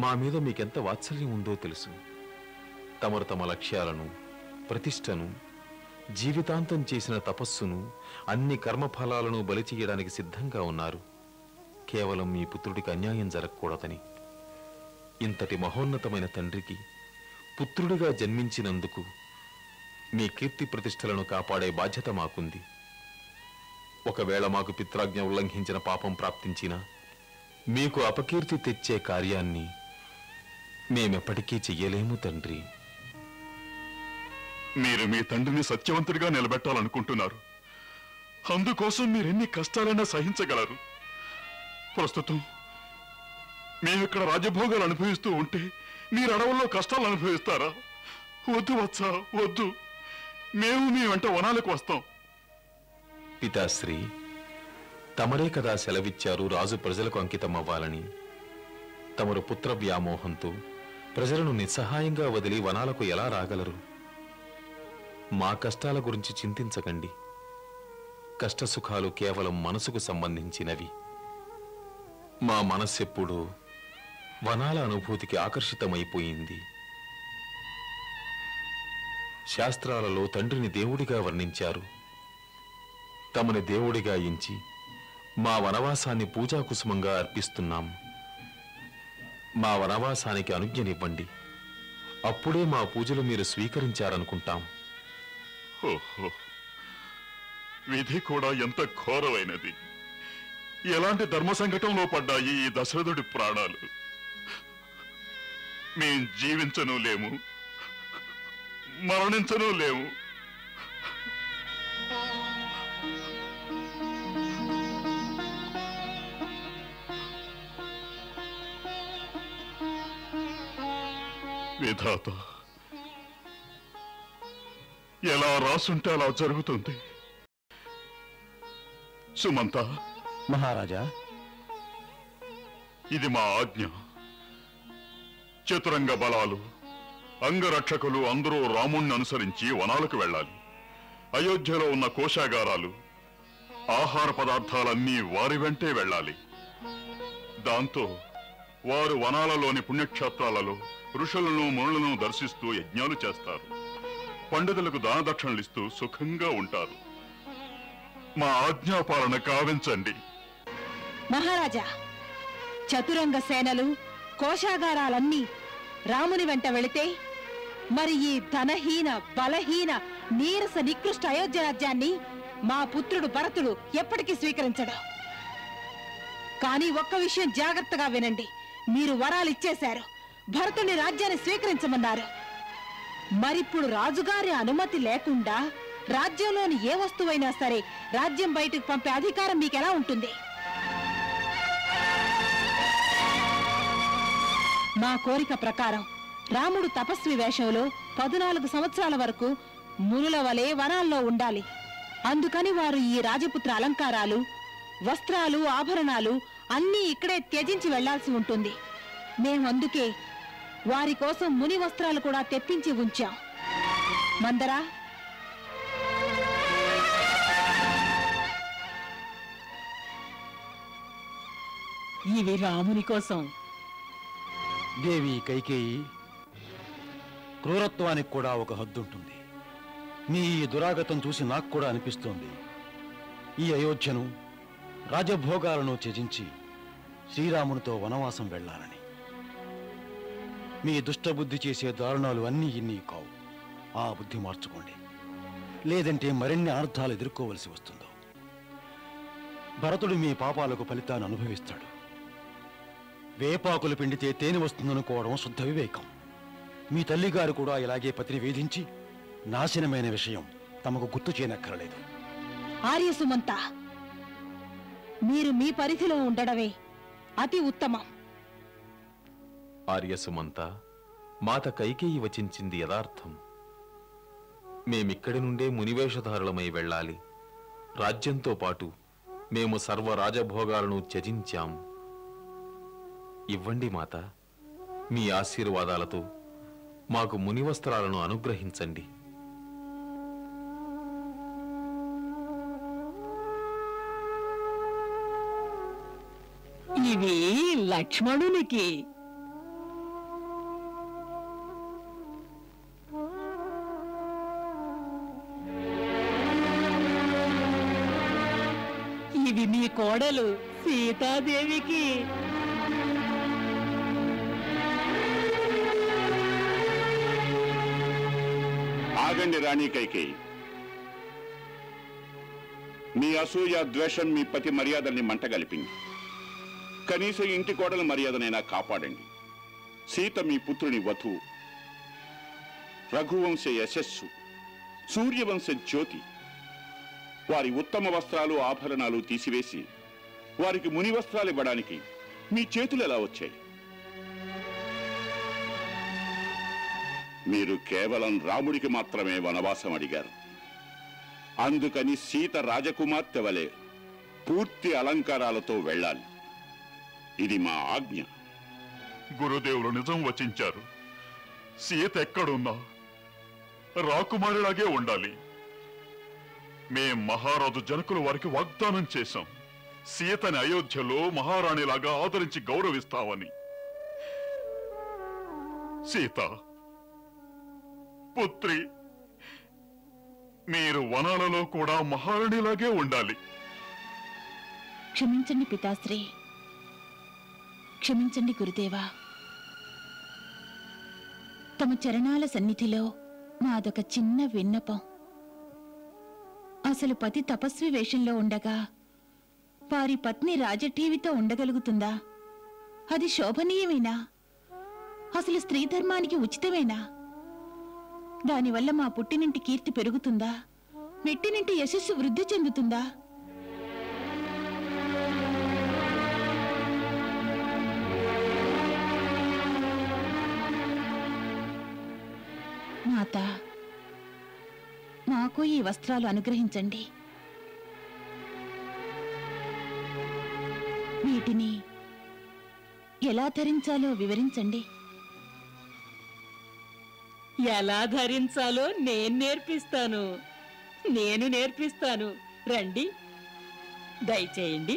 మా మీద మీకెంత వాత్సల్యం ఉందో తెలుసు. తమరు తమ లక్ష్యాలను, ప్రతిష్టను, జీవితాంతం చేసిన తపస్సును, అన్ని కర్మఫలాలను బలి చేయడానికి సిద్ధంగా ఉన్నారు. కేవలం మీ పుత్రుడికి అన్యాయం జరగకూడదని. ఇంతటి మహోన్నతమైన తండ్రికి పుత్రుడిగా జన్మించినందుకు మీ కీర్తి ప్రతిష్టలను కాపాడే బాధ్యత మాకుంది. ఒకవేళ మాకు పిత్రాజ్ఞ ఉల్లంఘించిన పాపం ప్రాప్తించినా మీకు అపకీర్తి తెచ్చే కార్యాన్ని మేమెప్పటికీ చెయ్యలేము తండ్రి. మీరు మీ తండ్రిని సత్యవంతుడిగా నిలబెట్టాలనుకుంటున్నారు. అందుకోసం మీరెన్ని కష్టాలైనా సహించగలరు. ప్రస్తుతం మేమిక్కడ రాజభోగాలు అనుభవిస్తూ ఉంటే మీరు అడవుల్లో కష్టాలు అనుభవిస్తారా? వద్దు వత్సా, వద్దు. మేము మీ వెంట వనాలకు వస్తాం. పితాశ్రీ, తమరే కదా సెలవిచ్చారు రాజు ప్రజలకు అంకితం అవ్వాలని. తమరు పుత్ర వ్యామోహంతో ప్రజలను నిస్సహాయంగా వదిలి వనాలకు ఎలా రాగలరు? మా కష్టాల గురించి చింతించకండి. కష్టసుఖాలు కేవలం మనసుకు సంబంధించినవి. మా మనస్సెప్పుడూ వనాల అనుభూతికి ఆకర్షితమైపోయింది. శాస్త్రాలలో తండ్రిని దేవుడిగా వర్ణించారు. తమని దేవుడిగా ఎంచి మా వనవాసాన్ని పూజాకుసుమంగా అర్పిస్తున్నాం. మా వనవాసానికి అనుజ్ఞనివ్వండి. అప్పుడే మా పూజలు మీరు స్వీకరించారనుకుంటాం. ఓహో, విధి కూడా ఎంత ఘోరమైనది. ఎలాంటి ధర్మ సంకటంలో పడ్డాయి ఈ దశరథుడి ప్రాణాలు. మేం జీవించను లేము, మరణించను లేము. విధాత, ఎలా రాసుంటే అలా జరుగుతుంది. సుమంత మహారాజా, ఇది మా ఆజ్ఞ. చతురంగ బలాలు, అంగరక్షకులు అందరూ రాముణ్ణి అనుసరించి వనాలకు వెళ్ళాలి. అయోధ్యలో ఉన్న కోశాగారాలు, ఆహార పదార్థాలన్నీ వారి వెంటే వెళ్ళాలి. దాంతో వారు వనాలలోని పుణ్యక్షేత్రాలలో ఋషులను మునులను దర్శిస్తూ యజ్ఞాలు చేస్తారు. పండితులకు దానదక్షిణలిస్తూ సుఖంగా ఉంటారు. మా ఆజ్ఞాపాలన కావించండి. మహారాజా, చతురంగ సేనలు, కోశాగారాలన్నీ రాముని వెంట వెళితే మరి ఈ ధనహీన, బలహీన, నీరస, నికృష్ట అయోధ్య రాజ్యాన్ని మా పుత్రుడు భరతుడు ఎప్పటికీ స్వీకరించడు. కానీ ఒక్క విషయం జాగ్రత్తగా వినండి. మీరు వరాలిచ్చేశారు, భరతుని రాజ్యాన్ని స్వీకరించమన్నారు. మరిప్పుడు రాజుగారి అనుమతి లేకుండా రాజ్యంలోని ఏ వస్తువైనా సరే రాజ్యం బయటకు పంపే అధికారం మీకెలా ఉంటుంది? మా కోరిక ప్రకారం రాముడు తపస్వి వేషంలో 14 సంవత్సరాల వరకు మునుల వలె వనాల్లో ఉండాలి. అందుకని వారు ఈ రాజపుత్ర అలంకారాలు, వస్త్రాలు, ఆభరణాలు అన్నీ ఇక్కడే త్యజించి వెళ్లాల్సి ఉంటుంది. మేమందుకే వారి కోసం ముని వస్త్రాలు కూడా తెప్పించి ఉంచాం. మందరా, ఇవి రాముని కోసం. దేవి కైకేయి, క్రూరత్వానికి కూడా ఒక హద్దుంటుంది. మీ ఈ దురాగతం చూసి నాకు కూడా అనిపిస్తోంది, ఈ అయోధ్యను, రాజభోగాలను త్యజించి శ్రీరామునితో వనవాసం వెళ్ళాలని. మీ దుష్టబుద్ధి చేసే దారుణాలు అన్నీ ఇన్ని కావు. ఆ బుద్ధి మార్చుకోండి, లేదంటే మరిన్ని అనర్థాలు ఎదుర్కోవలసి వస్తుందో. భరతుడు మీ పాపాలకు ఫలితాన్ని అనుభవిస్తాడు. వేపాకులు పిండితే తేనె వస్తుందనుకోవడం శుద్ధ వివేకం. మీ తల్లిగారు కూడా ఇలాగే పతిని వేధించి నాశనమైన విషయం తమకు గుర్తు చేయనక్కరలేదు. ఆర్యసుమంత, మీరు మీ పరిధిలో ఉండడమే అతి ఉత్తమం. ఆర్యసుమంత, మాత కైకేయి వచించింది యథార్థం. మేమిక్కడి నుండే మునివేషధారులమై వెళ్ళాలి. రాజ్యంతో పాటు మేము సర్వ రాజభోగాలను త్యజించాం. ఇవ్వండి మాత, మీ ఆశీర్వాదాలతో మాకు మునివస్త్రాలను అనుగ్రహించండి. ఇవి లక్ష్మణునికి. ఇవి మీ కోడలు సీతాదేవికి. ఆగండి రాణి కైకేయి. మీ అసూయ, ద్వేషం మీ పతి మర్యాదల్ని మంటగలిపింది. కనీసం ఇంటి కోడల మర్యాదనైనా కాపాడండి. సీత మీ పుత్రుని వధువు. రఘువంశ యశస్సు, సూర్యవంశ జ్యోతి. వారి ఉత్తమ వస్త్రాలు ఆభరణాలు తీసివేసి వారికి ముని వస్త్రాలు ఇవ్వడానికి మీ చేతులు ఎలా వచ్చాయి? మీరు కేవలం రాముడికి మాత్రమే వనవాసం అడిగారు. అందుకని సీత రాజకుమార్తె వలె పూర్తి అలంకారాలతో వెళ్ళాలి. ఇది మా ఆజ్ఞ. గురుదేవులు నిజం వచించారు. సీత ఎక్కడున్నా రాకుమారిలాగే ఉండాలి. మేం మహారాజు జనకులు వారికి వాగ్దానం చేశాం, సీతని అయోధ్యలో మహారాణిలాగా ఆదరించి గౌరవిస్తామని. సీత పుత్రి, మీరు వనాలలో కూడా మహారాణిలాగే ఉండాలి. క్షమించండి పితాశ్రీ, క్షమించండి గురుదేవా. తమ చరణాల సన్నిధిలో మాదొక చిన్న విన్నపం. అసలు పతి తపస్వి వేషంలో ఉండగా వారి పత్ని రాజఠీవితో ఉండగలుగుతుందా? అది శోభనీయమేనా? అసలు స్త్రీ ధర్మానికి ఉచితమేనా? దానివల్ల మా పుట్టినింటి కీర్తి పెరుగుతుందా? మెట్టినింటి యశస్సు వృద్ధి చెందుతుందా? మాత, మాకు ఈ వస్త్రాలు అనుగ్రహించండి. వీటిని ఎలా ధరించాలో వివరించండి. ఎలా ధరించాలో నేను నేర్పిస్తాను. రండి, దయచేయండి,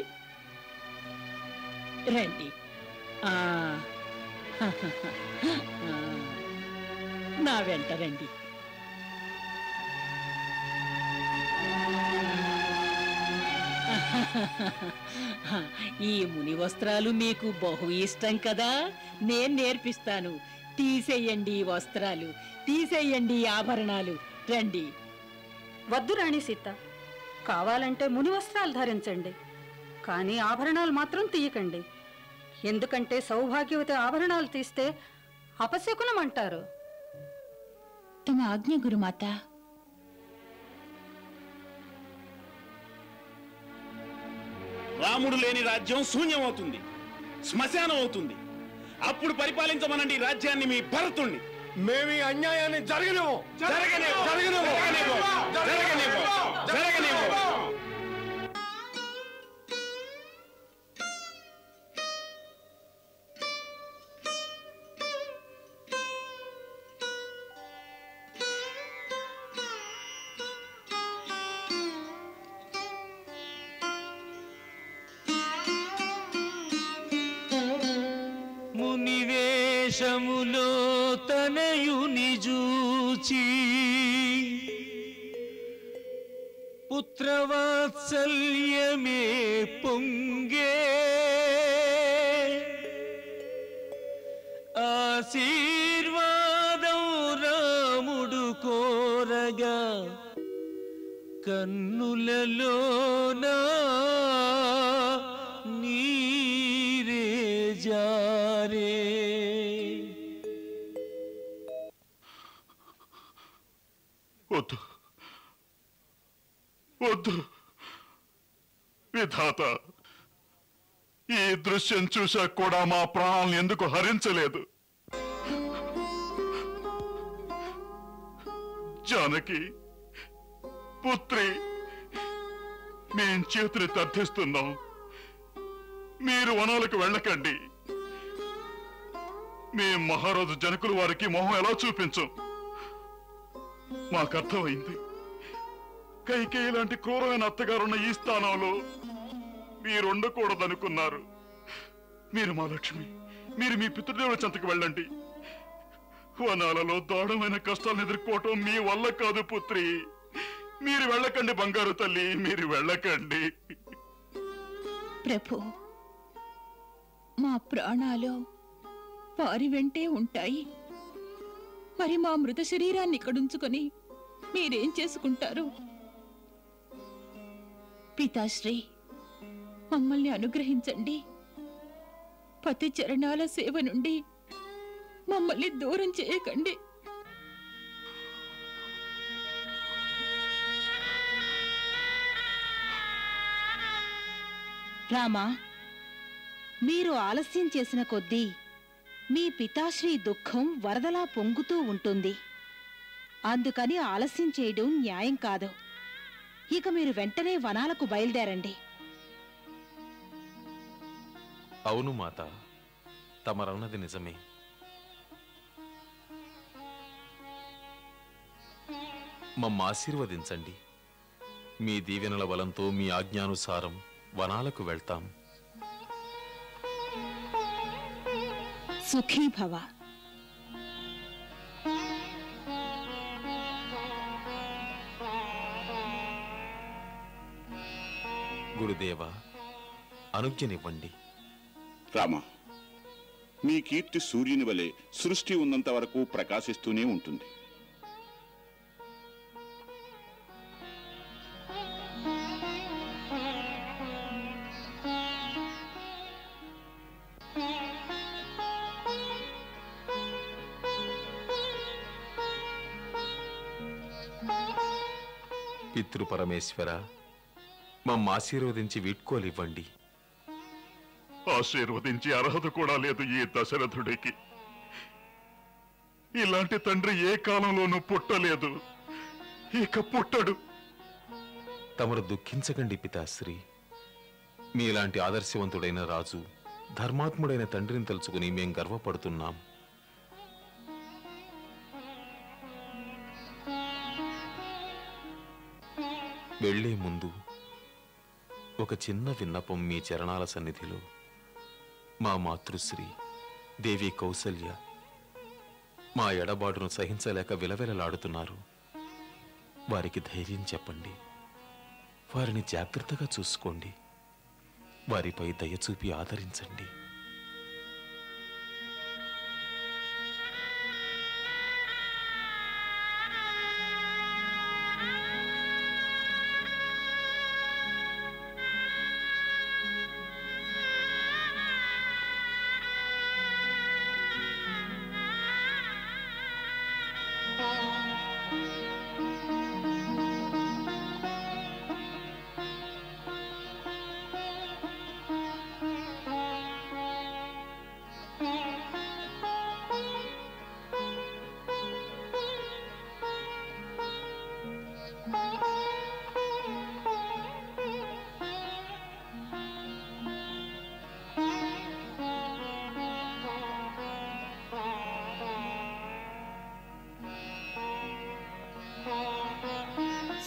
రండి. నా వెంట రండి. ఈ ముని వస్త్రాలు మీకు బహు ఇష్టం కదా, నేను నేర్పిస్తాను. తీసేయండి వస్త్రాలు, తీసేయండి ఆభరణాలు, రండి. వద్దు రాణి సీత, కావాలంటే ముని వస్త్రాలు ధరించండి, కానీ ఆభరణాలు మాత్రం తీయకండి. ఎందుకంటే సౌభాగ్యవతి ఆభరణాలు తీస్తే అపశకునం అంటారు. తమ ఆజ్ఞ గురుమాత. రాముడు లేని రాజ్యం శూన్యమవుతుంది, శ్మశానం అవుతుంది. అప్పుడు పరిపాలించమనండి రాజ్యాన్ని మీ భరతుణ్ణి. మేము ఈ అన్యాయాన్ని జరగనివ్వం. మునివేషములో తనయుని జూచి పుత్రవాత్సల్యమే పొంగే ఆశీర్వాదం రాముడు కోరగా కన్నులలోనా నీరే జారే. వద్దు వద్దు విధాత, ఈ దృశ్యం చూశాక కూడా మా ప్రాణాలను ఎందుకు హరించలేదు? జానకి పుత్రి, మేం చేతులు తర్ధిస్తున్నాం, మీరు వనాలకు వెళ్ళకండి. మేం మహారాజు జనకులు వారికి మొహం ఎలా చూపించం? మాకర్థమైంది. కైకేయి లాంటి క్రూరమైన అత్తగారున్న ఈ స్థానంలో మీరుండకూడదనుకున్నారు. మీరు మా లక్ష్మి, మీరు మీ పితృదేవుల చెంతకు వెళ్ళండి. వనాలలో దారుణమైన కష్టాలను ఎదుర్కోవటం మీ వల్ల కాదు పుత్రి. మీరు వెళ్ళకండి బంగారు తల్లి, మీరు వెళ్ళకండి. ప్రభు, మా ప్రాణాలు వారి వెంటే ఉంటాయి. మరి మా మృత శరీరాన్ని ఇక్కడుంచుకొని మీరేం చేసుకుంటారు? పితాశ్రీ, మమ్మల్ని అనుగ్రహించండి. పతి చరణాల సేవ నుండి మమ్మల్ని దూరం చేయకండి. రామా, మీరు ఆలస్యం చేసిన కొద్దీ మీ పితాశ్రీ దుఃఖం వరదలా పొంగుతూ ఉంటుంది. అందుకని ఆలస్యం చేయడం న్యాయం కాదు. ఇక మీరు వెంటనే వనాలకు బయలుదేరండి. అవును మాత, తమరన్నది నిజమే. మమ్మ ఆశీర్వదించండి. మీ దీవెనల బలంతో మీ ఆజ్ఞానుసారం వనాలకు వెళ్తాం. సుఖీ భవ. గురుదేవ, అనుజ్ఞనివ్వండి. రామా, మీ కీర్తి సూర్యుని వలె సృష్టి ఉన్నంత వరకు ప్రకాశిస్తూనే ఉంటుంది. పితృపరమేశ్వర, మమ్మ ఆశీర్వదించి వీడ్కోలివ్వండి. ఆశీర్వదించి అర్హత కూడా లేదు ఈ దశరథుడికి. ఇలాంటి తండ్రి ఏ కాలంలోనూ పుట్టలేదు, ఇక పుట్టడు. తమరు దుఃఖించకండి పితాశ్రీ. మీలాంటి ఆదర్శవంతుడైన రాజు, ధర్మాత్ముడైన తండ్రిని తలుచుకుని మేం గర్వపడుతున్నాం. వెళ్లే ముందు ఒక చిన్న విన్నపం మీ చరణాల సన్నిధిలో. మా మాతృశ్రీ దేవి కౌసల్య మా ఎడబాటును సహించలేక విలవిలలాడుతున్నారు. వారికి ధైర్యం చెప్పండి. వారిని జాగ్రత్తగా చూసుకోండి. వారిపై దయచూపి ఆదరించండి.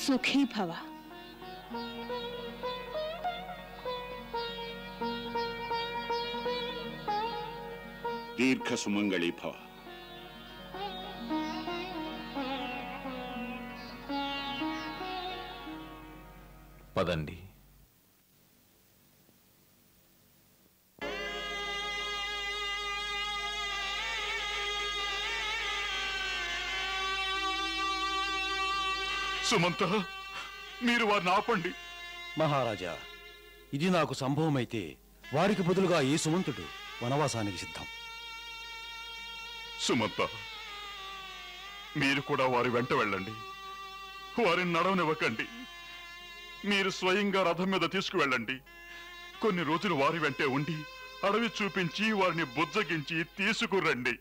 సుఖీ భవ. దీర్ఘ సుమంగళీ భవ. పదండి. సుమంత, మీరు వారిని ఆపండి. మహారాజా, ఇది నాకు సంభవమైతే వారికి బదులుగా ఈ సుమంతుడు వనవాసానికి సిద్ధం. సుమంత, మీరు కూడా వారి వెంట వెళ్ళండి. వారిని నడవనివ్వకండి. మీరు స్వయంగా రథం మీద తీసుకువెళ్ళండి. కొన్ని రోజులు వారి వెంటే ఉండి అడవి చూపించి వారిని బుజ్జగించి తీసుకురండి.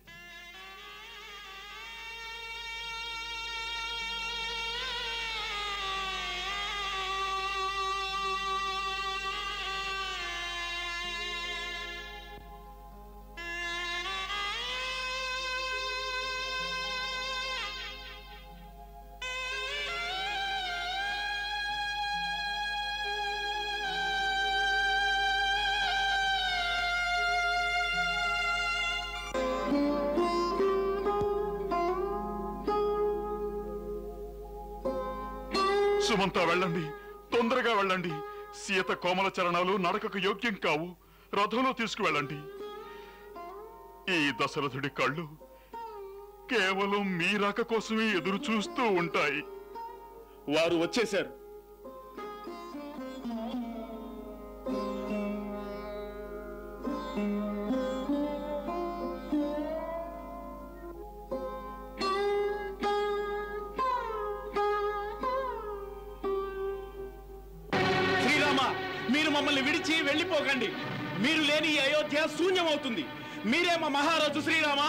సుమంత, వెళ్ళండి, తొందరగా వెళ్ళండి. సీత కోమల చరణాలు నడకకు యోగ్యం కావు. రథంలో తీసుకువెళ్ళండి. ఈ దశరథుడి కళ్ళు కేవలం మీ రాక కోసమే ఎదురు చూస్తూ ఉంటాయి. వారు వచ్చేశారు. దయచేసి వెళ్ళిపోకండి. మీరు లేని ఈ అయోధ్య శూన్యమవుతుంది. మీరే మా మహారాజు శ్రీరామ.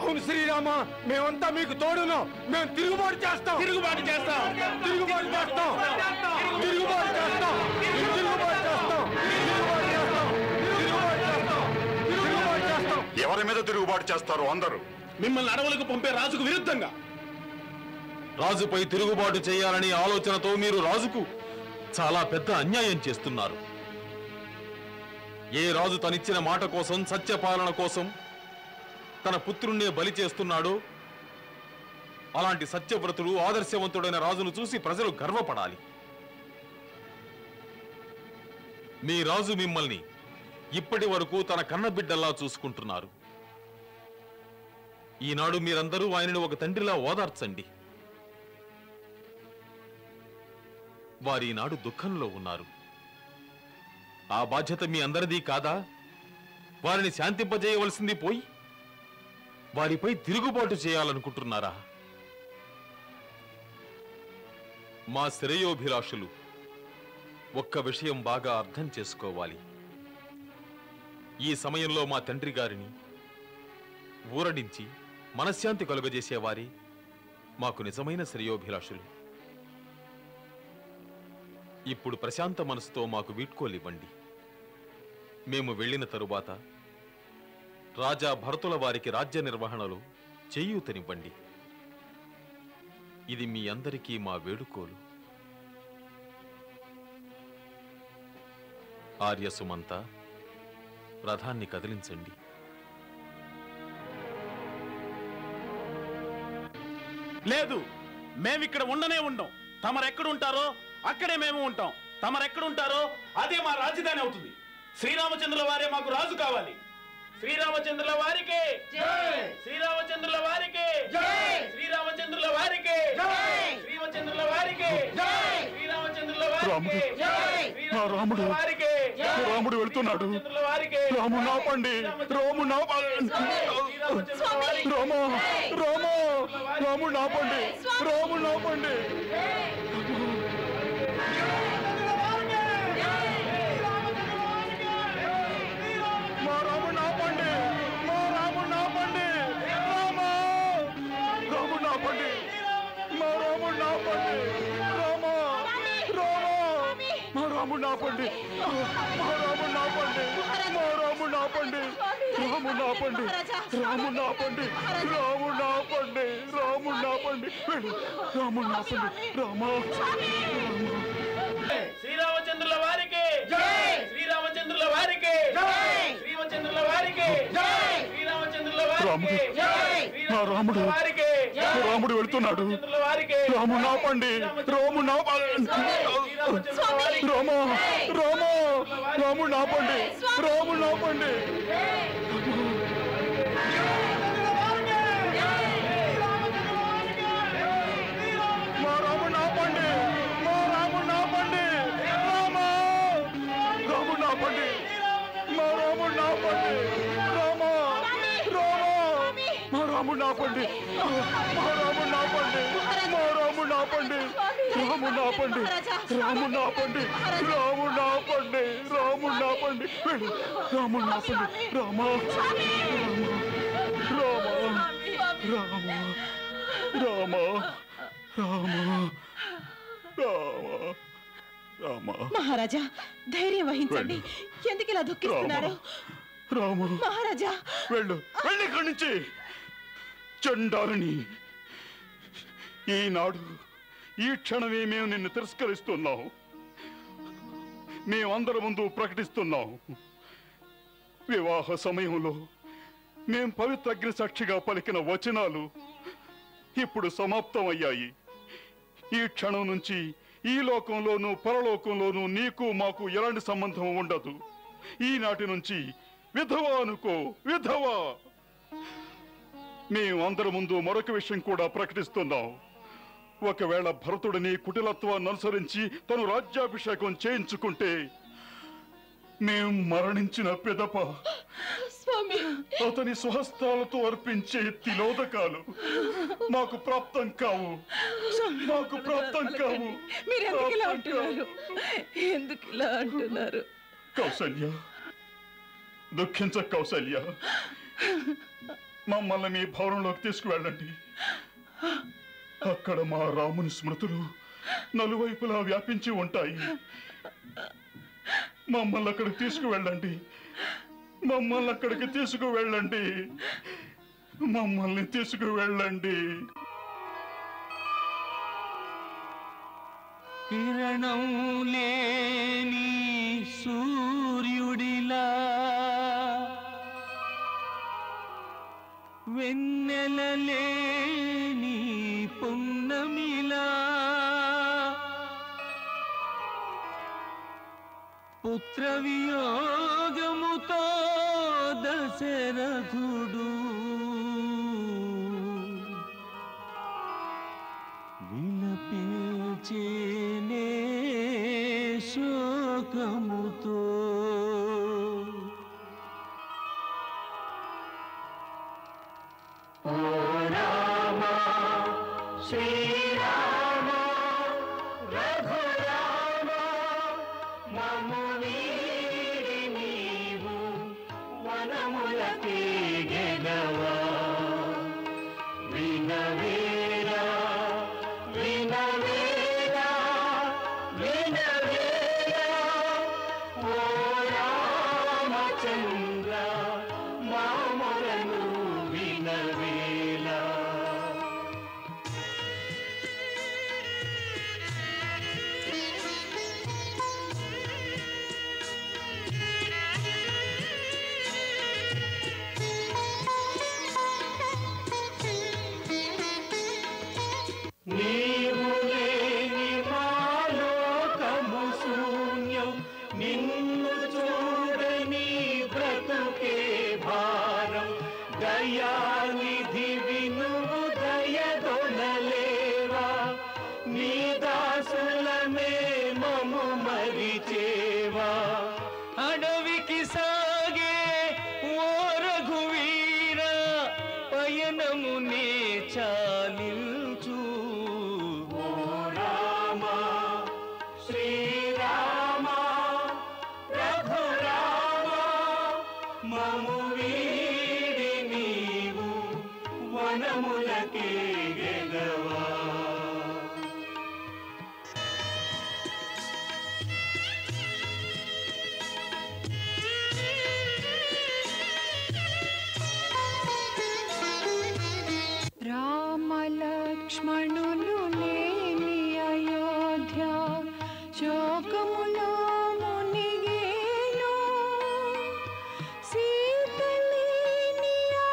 అవును శ్రీరామ, మేమంతా మీకు తోడును. మేము తిరుగుబాటు చేస్తాం. తిరుగుబాటు చేస్తాం. తిరుగుబాటు చేస్తాం. తిరుగుబాటు చేస్తాం. తిరుగుబాటు చేస్తాం. తిరుగుబాటు చేస్తాం. తిరుగుబాటు చేస్తాం. తిరుగుబాటు చేస్తాం. ఎవరి మీద తిరుగుబాటు చేస్తారు? అందరూ మిమ్మల్ని అడవులకు పంపే రాజుకు విరుద్ధంగా. రాజుపై తిరుగుబాటు చేయాలనే ఆలోచనతో మీరు రాజుకు చాలా పెద్ద అన్యాయం చేస్తున్నారు. ఏ రాజు తనిచ్చిన మాట కోసం, సత్యపాలన కోసం తన పుత్రుణ్ణే బలి చేస్తున్నాడో అలాంటి సత్యవ్రతుడు, ఆదర్శవంతుడైన రాజును చూసి ప్రజలు గర్వపడాలి. మీ రాజు మిమ్మల్ని ఇప్పటి వరకు తన కన్నబిడ్డల్లా చూసుకుంటున్నారు. ఈనాడు మీరందరూ ఆయనను ఒక తండ్రిలా ఓదార్చండి. వారి ఈనాడు దుఃఖంలో ఉన్నారు. ఆ బాధ్యత మీ అందరిది కాదా? వారిని శాంతింపజేయవలసింది పోయి వారిపై తిరుగుబాటు చేయాలనుకుంటున్నారా? మా శ్రేయోభిలాషులు ఒక్క విషయం బాగా అర్థం చేసుకోవాలి. ఈ సమయంలో మా తండ్రి గారిని ఊరడించి మనశ్శాంతి కలుగజేసేవారి మాకు నిజమైన శ్రేయోభిలాషులు. ఇప్పుడు ప్రశాంత మనసుతో మాకు వీడ్కోలివ్వండి. మేము వెళ్ళిన తరువాత రాజా భరతుల వారికి రాజ్య నిర్వహణలో చేయూతనివ్వండి. ఇది మీ అందరికీ మా వేడుకోలు. ఆర్య సుమంత, రథాన్ని కదిలించండి. లేదు, మేమిక్కడ ఉండనే ఉండం. తమరెక్కడుంటారో అక్కడే మేము ఉంటాం. తమరెక్కడుంటారో అదే మా రాజధాని అవుతుంది. శ్రీరామచంద్రుల వారే మాకు రాజు కావాలి. శ్రీరామచంద్రుల వారికి జై! శ్రీరామచంద్రుల వారికి జై! శ్రీరామచంద్రుల వారికి జై! శ్రీరామచంద్రుల వారికి జై! శ్రీరామచంద్రుల వారికి జై! నా రాముడు రాముడు వెళ్తున్నాడు. రాము నాపండి. రాము రామా రామా రాము నాపండి. రాము నాపండి. మా రాము నాపండి. మా రాము నాపండి. రామా రాము నాపండి. మా రాము నాపండి. రామా రామా మా రాము నాపండి. మా రాము నాపండి. మా రాము నాపండి. రాము నాపండి. రాము నాపండి. రాము నాపండి. రాము నాపండి. రాము నాపండి. రామా శ్రీరామచంద్రుల వారికి జై! శ్రీరామచంద్రుల వారికి జై! శ్రీరామచంద్రుల వారికి జై! శ్రీరామచంద్రుల వారికి జై! మా రాముడు రాముడు వెళ్తున్నాడు. రాము నాపండి. రాము నాపండి. రామా రామా రాము నాపండి. రాము నాపండి. మా రాము నాపండి. మా రాము నాపండి. రామా రాము నాపండి. మా రాము నాపండి. రామా రామా మా రాము నాపండి. మా రాము నాపండి. మా రాము నాపండి. రాము నాపండి. రాము నాపండి. రాము నాపండి. రాము నాపండి. రాము నాపండి. రామా రామా రామా రామా రామా రామా మహారాజా, ధైర్యం వహించండి. ఎందుకు ఇలా దుఃఖిస్తున్నారు? రాము మహారాజా, వెళ్ళు. వెళ్ళి ఇక్కడి నుంచి. చండాలని, ఈనాడు ఈ క్షణమే మేము నిన్ను తిరస్కరిస్తున్నాం. మేమందరి ముందు ప్రకటిస్తున్నాం. వివాహ సమయంలో మేం పవిత్ర అగ్ని సాక్షిగా పలికిన వచనాలు ఇప్పుడు సమాప్తమయ్యాయి. ఈ క్షణం నుంచి ఈ లోకంలోనూ పరలోకంలోనూ నీకు మాకు ఎలాంటి సంబంధం ఉండదు. ఈనాటి నుంచి విధవా అనుకో, విధవా. మేమందరి ముందు మరొక విషయం కూడా ప్రకటిస్తున్నాం. ఒకవేళ భరతుడిని కుటిలత్వాన్ని అనుసరించి తను రాజ్యాభిషేకం చేయించుకుంటే మేం మరణించిన పిదప అతని స్వహస్తాలతో అర్పించే తిలోదకాలు మాకు ప్రాప్తం కావు. మీరు ఎందుకు ఇలా అంటున్నారు? ఎందుకు ఇలా అంటున్నారు? కౌసల్య, దుఃఖించ కౌసల్య. మమ్మల్ని మీ భవనంలోకి తీసుకువెళ్ళండి. అక్కడ మా రాముని స్మృతులు నలువైపులా వ్యాపించి ఉంటాయి. మమ్మల్ని అక్కడికి తీసుకువెళ్ళండి. మమ్మల్ని అక్కడికి తీసుకువెళ్ళండి. మమ్మల్ని తీసుకువెళ్ళండి. కిరణం లేని సూర్యుడిలా, వెన్నెల లేని పున్నమిలా, పుత్ర వియోగముతో దశరథుడు విలపించేనే శోకముతో. ఓ రామ శ్రీరామ రఘురామ మము వీడి నీవు వనములకి గెలవా. వినవేరా వినవేరా వినవేరా ఓ రామచంద్ర మామలను వినవేలా. నీవు లేని మాలోకము శూన్యం, నిన్ను చూడని బ్రతుకే భారం. దయానిధి వినువు దయదొనలేవా, నీ దాసులమే మము మరిచేవా. అడవికి సాగే ఓ రఘువీర, పయనమునే చాలించు. ఓ రామ శ్రీరామ రఘురామ మము వీడి నీవు వనములకి గెలవా. రామలక్ష్మణులు లేని అయోధ్య శోకములో మునిగేను. సీత లేని ఆ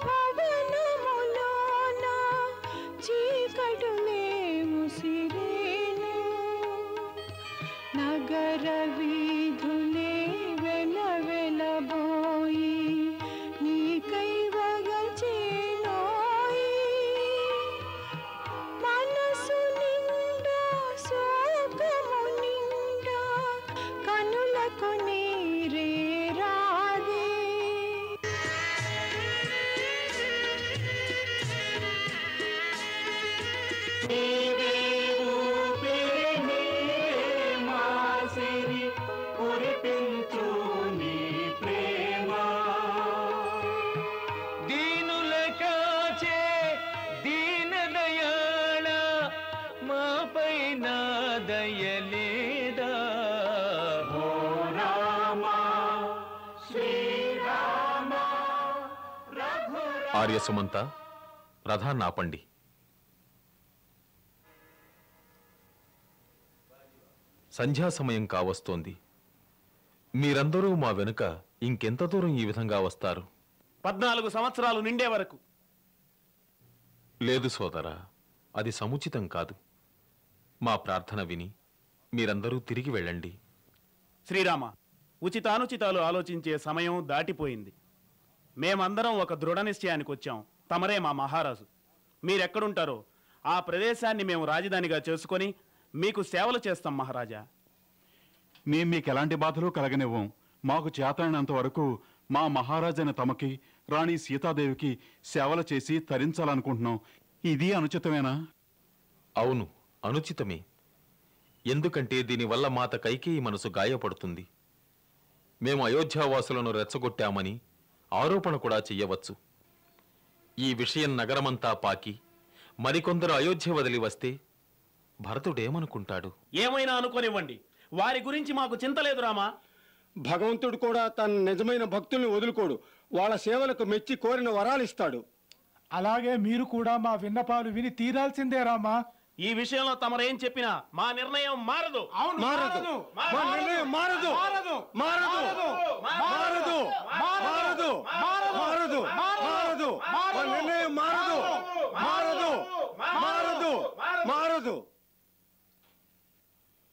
భవనములోన చీకటులే ముసిరేను. నగర వీధులే వెలవెలబోయి నీకై వగచేనోయి. మనసు నిండా శోకము నిండా కనులకు నీరే రాదే. నీవే ఊపిరి నీవే మాసిరి కురిపించు నీ ప్రేమ. దీనుల కాచే దీన దయాళ, మాపైన దయలేదా. ఓ రామ శ్రీరామ రఘురామ. ఆర్య సుమంత, రథాన్ని ఆపండి. సంధ్యా సమయం కావస్తోంది. మీరందరూ మా వెనుక ఇంకెంత దూరం ఈ విధంగా వస్తారు? 14 సంవత్సరాలు నిండే వరకు. లేదు సోదరా, అది సముచితం కాదు. మా ప్రార్థన విని మీరందరూ తిరిగి వెళ్ళండి. శ్రీరామ, ఉచితానుచితాలు ఆలోచించే సమయం దాటిపోయింది. మేమందరం ఒక దృఢ నిశ్చయానికి వచ్చాం. తమరే మా మహారాజు. మీరెక్కడుంటారో ఆ ప్రదేశాన్ని మేము రాజధానిగా చేసుకొని మీకు సేవలు చేస్తాం మహారాజా. మేము మీకు ఎలాంటి బాధలు కలగనివ్వం. మాకు చేతనంత వరకు మా మహారాజైన తమకి, రాణి సీతాదేవికి సేవలు చేసి తరించాలనుకుంటున్నాం. ఇది అనుచితమేనా? అవును, అనుచితమే. ఎందుకంటే దీనివల్ల మాత కైకేయి మనసు గాయపడుతుంది. మేము అయోధ్యావాసులను రెచ్చగొట్టామని ఆరోపణ కూడా చెయ్యవచ్చు. ఈ విషయం నగరమంతా పాకి మరికొందరు అయోధ్య వదిలి వస్తే భరతుడేమనుకుంటాడు? ఏమైనా అనుకోనివ్వండి, వారి గురించి మాకు చింత లేదు రామా. భగవంతుడు కూడా తన నిజమైన భక్తుల్ని వదులుకోడు. వాళ్ళ సేవలకు మెచ్చి కోరిన వరాలు ఇస్తాడు. అలాగే మీరు కూడా మా విన్నపాలు విని తీరాల్సిందే రామా. ఈ విషయంలో తమరేం చెప్పినా మా నిర్ణయం మారదు. మారదు. మా నిర్ణయం మారదు. మారదు. మారదు. మారదు. మారదు. మారదు. మారదు. మా నిర్ణయం మారదు. మారదు. మారదు. మారదు.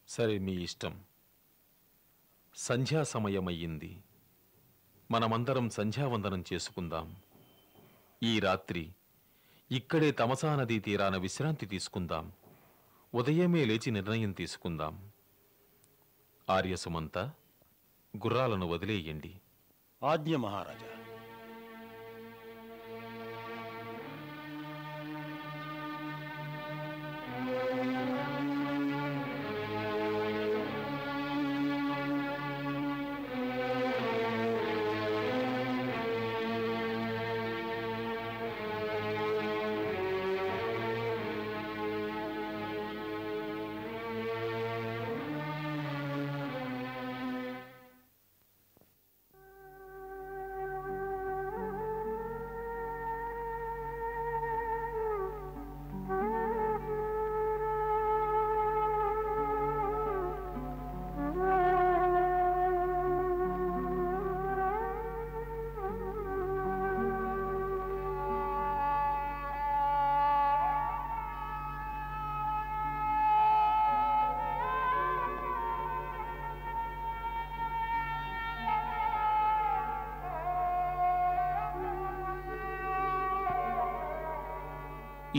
సరే, మీ ఇష్టం. సంధ్యా సమయమయ్యింది. మనమందరం సంధ్యావందనం చేసుకుందాం. ఈ రాత్రి ఇక్కడే తమసా నదీ తీరాన విశ్రాంతి తీసుకుందాం. ఉదయమే లేచి నిర్ణయం తీసుకుందాం. ఆర్యసుమంతా గుర్రాలను వదిలేయండి. ఆజ్ఞ మహారాజా.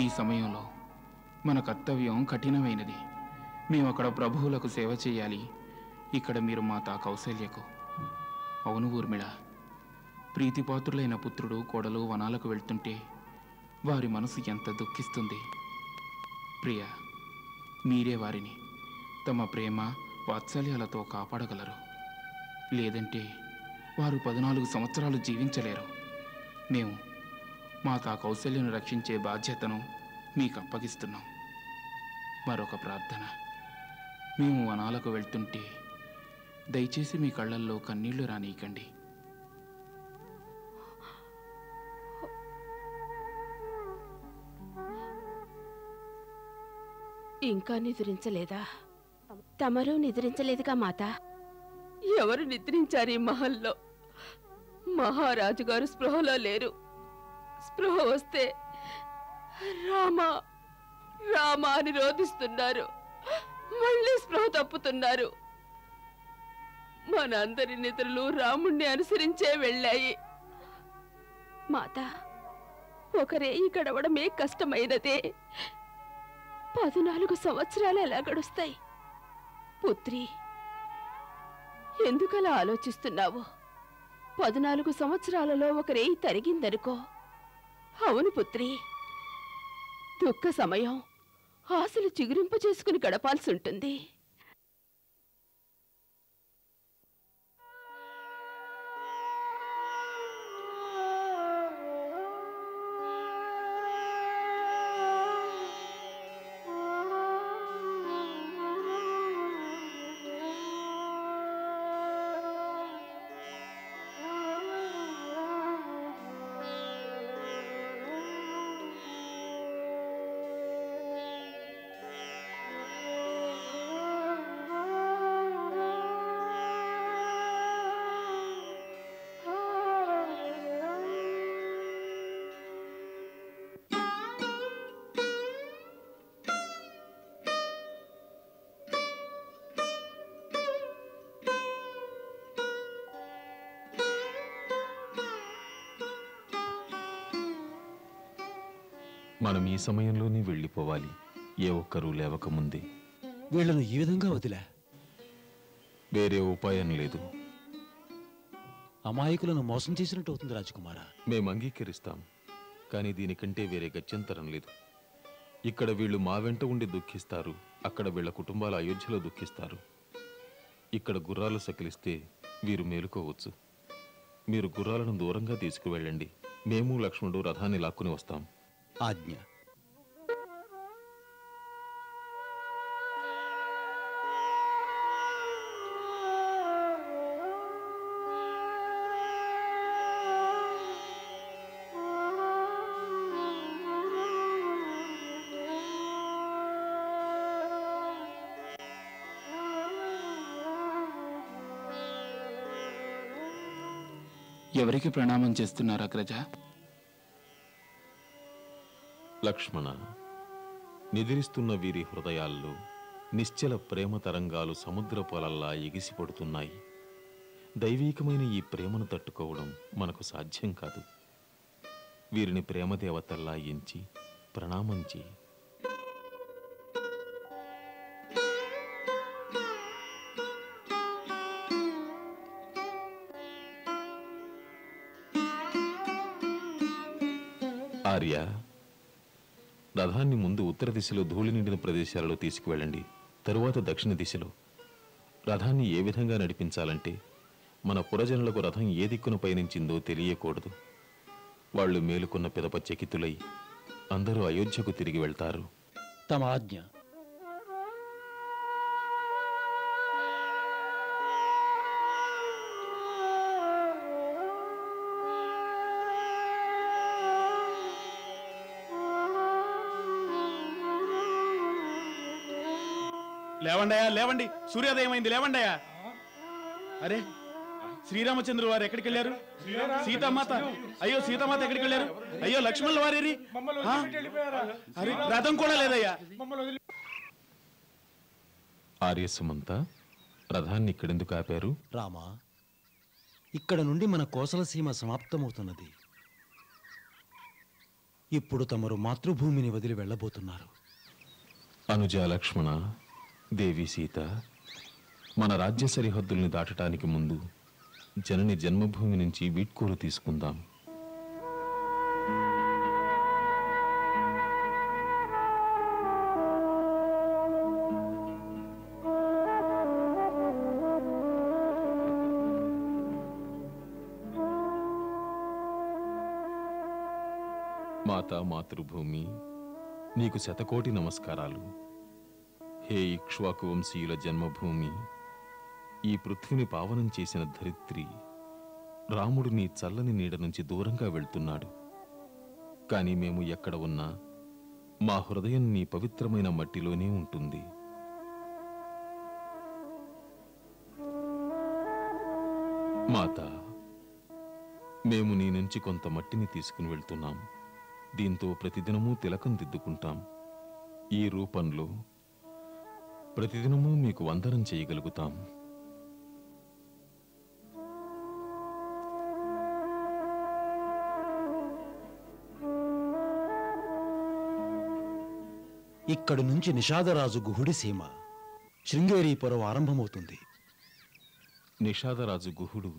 ఈ సమయంలో మన కర్తవ్యం కఠినమైనది. మేము అక్కడ ప్రభువులకు సేవ చేయాలి. ఇక్కడ మీరు మాతా కౌసల్యకు. అవును ఊర్మిళ, ప్రీతిపాత్రులైన పుత్రుడు కోడలు వనాలకు వెళ్తుంటే వారి మనసు ఎంత దుఃఖిస్తుంది. ప్రియ, మీరే వారిని తమ ప్రేమ వాత్సల్యాలతో కాపాడగలరు. లేదంటే వారు 14 సంవత్సరాలు జీవించలేరు. మేము మాతా కౌసల్యను రక్షించే బాధ్యతను మీకు అప్పగిస్తున్నాం. మరొక ప్రార్థన. మేము వనాలకు వెళ్తుంటే దయచేసి మీ కళ్ళల్లో కన్నీళ్లు రానీయకండి. ఇంకా నిద్రించలేదా? తమరు నిద్రించలేదుగా మాత? ఎవరు నిద్రించారు ఈ మహల్లో? మహారాజు గారు స్పృహలో లేరు. స్పృహ వస్తే రామా రామా అని రోధిస్తున్నారు. మళ్ళీ స్పృహ తప్పుతున్నారు. మనందరి నిద్రలు రాముణ్ణి అనుసరించే వెళ్ళాయి. మాత, ఒకరేయి గడవడమే కష్టమైనదే. 14 సంవత్సరాలు ఎలా గడుస్తాయి? పుత్రి, ఎందుకలా ఆలోచిస్తున్నావు? 14 సంవత్సరాలలో ఒకరేయి తరిగిందనుకో. అవును పుత్రి, దుఃఖ సమయం ఆశలు చిగురింప చేసుకుని గడపాల్సి ఉంటుంది. మనం ఈ సమయంలోనే వెళ్ళిపోవాలి, ఏ ఒక్కరూ లేవకముందే. వీళ్లను ఈ విధంగా వదిలా? వేరే ఉపాయం లేదు. అమాయకులను మోసం చేసినట్టు అవుతుంది రాజకుమారా. మేము అంగీకరిస్తాం, కానీ దీనికంటే వేరే గత్యంతరం లేదు. ఇక్కడ వీళ్ళు మా వెంట ఉండి దుఃఖిస్తారు, అక్కడ వీళ్ళ కుటుంబాల అయోధ్యలో దుఃఖిస్తారు. ఇక్కడ గుర్రాలు సకిలిస్తే వీరు మేలుకోవచ్చు. మీరు గుర్రాలను దూరంగా తీసుకువెళ్ళండి. మేము లక్ష్మణుడు రథాన్ని లాక్కుని వస్తాం. ఆజ్ఞ. ఎవరికి ప్రణామం చేస్తున్నారు అగ్రజ? లక్ష్మణ, నిద్రిస్తున్న వీరి హృదయాల్లో నిశ్చల ప్రేమ తరంగాలు సముద్ర పొలల్లా ఎగిసిపడుతున్నాయి. దైవీకమైన ఈ ప్రేమను తట్టుకోవడం మనకు సాధ్యం కాదు. వీరిని ప్రేమదేవతల్లా ఎంచి ప్రణామం చేయి. ఆర్య, రథాన్ని ముందు ఉత్తర దిశలో ధూళి నిండిన ప్రదేశాలలో తీసుకువెళ్ళండి. తరువాత దక్షిణ దిశలో. రథాన్ని ఏ విధంగా నడిపించాలంటే మన పురజనులకు రథం ఏ దిక్కున పయనించిందో తెలియకూడదు. వాళ్ళు మేలుకున్న పిదప చకితులై అందరూ అయోధ్యకు తిరిగి వెళ్తారు. తమ ఆజ్ఞ. లేవండయా, లేవండి, సూర్యోదయమైంది, లేవండయా. అరే, శ్రీరామచంద్రుల వారు ఎక్కడికి వెళ్ళారు? సీతామాత, అయ్యో సీతామాత ఎక్కడికి వెళ్ళారు? అయ్యో లక్ష్మణుల వారి అరే, రథం కూడా లేదయ్యా. ఆర్యసుమంత, రథాన్ని ఇక్కడెందుకు ఆపారు? రామా, ఇక్కడ నుండి మన కోసలసీమ సమాప్తమవుతున్నది. ఇప్పుడు తమరు మాతృభూమిని వదిలి వెళ్ళబోతున్నారు. అనుజ, లక్ష్మణ, దేవి సీత, మన రాజ్య సరిహద్దుల్ని దాటడానికి ముందు జనని జన్మభూమి నుంచి వీడ్కోలు తీసుకుందాం. మాతా మాతృభూమి, నీకు శతకోటి నమస్కారాలు. హే ఇక్ష్వాకు వంశీయుల జన్మభూమి, ఈ పృథ్విని పావనం చేసిన ధరిత్రి, రాముడు నీ చల్లని నీడ నుంచి దూరంగా వెళ్తున్నాడు. కాని మేము ఎక్కడ ఉన్నా మా హృదయం నీ పవిత్రమైన మట్టిలోనే ఉంటుంది. మాత, మేము నీ నుంచి కొంత మట్టిని తీసుకుని వెళ్తున్నాం. దీంతో ప్రతిదినమూ తిలకం దిద్దుకుంటాం. ఈ రూపంలో ప్రతిదినమూ మీకు వందనం చేయగలుగుతాం. ఇక్కడి నుంచి నిషాదరాజు గుహుడి సీమ శృంగేరీపురం ఆరంభమవుతుంది. నిషాదరాజు గుహుడు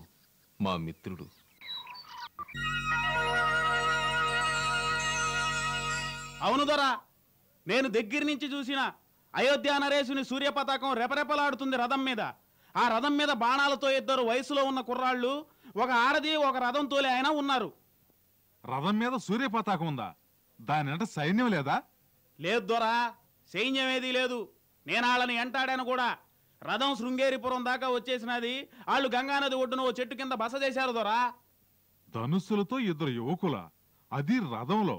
మా మిత్రుడు. అవును దొరా, నేను దగ్గర నుంచి చూసిన అయోధ్య నరేశుని సూర్య పతాకం రెపరెపలాడుతుంది రథం మీద. ఆ రథం మీద బాణాలతో ఇద్దరు వయసులో ఉన్న కుర్రాళ్ళు, ఒక ఆడది, ఒక రథం తోలే ఆయన ఉన్నారు. రథం మీద సూర్య పతాకం ఉందా? దాని అంటే సైన్యం లేదా? లేదు దొరా, సైన్యం ఏదీ లేదు. నేను వాళ్ళని ఎంటాడాను కూడా. రథం శృంగేరిపురం దాకా వచ్చేసినది. వాళ్ళు గంగానది ఒడ్డున ఓ చెట్టు కింద బస చేశారు దొరా. ధనుస్సులతో ఇద్దరు యువకుల, అది రథంలో.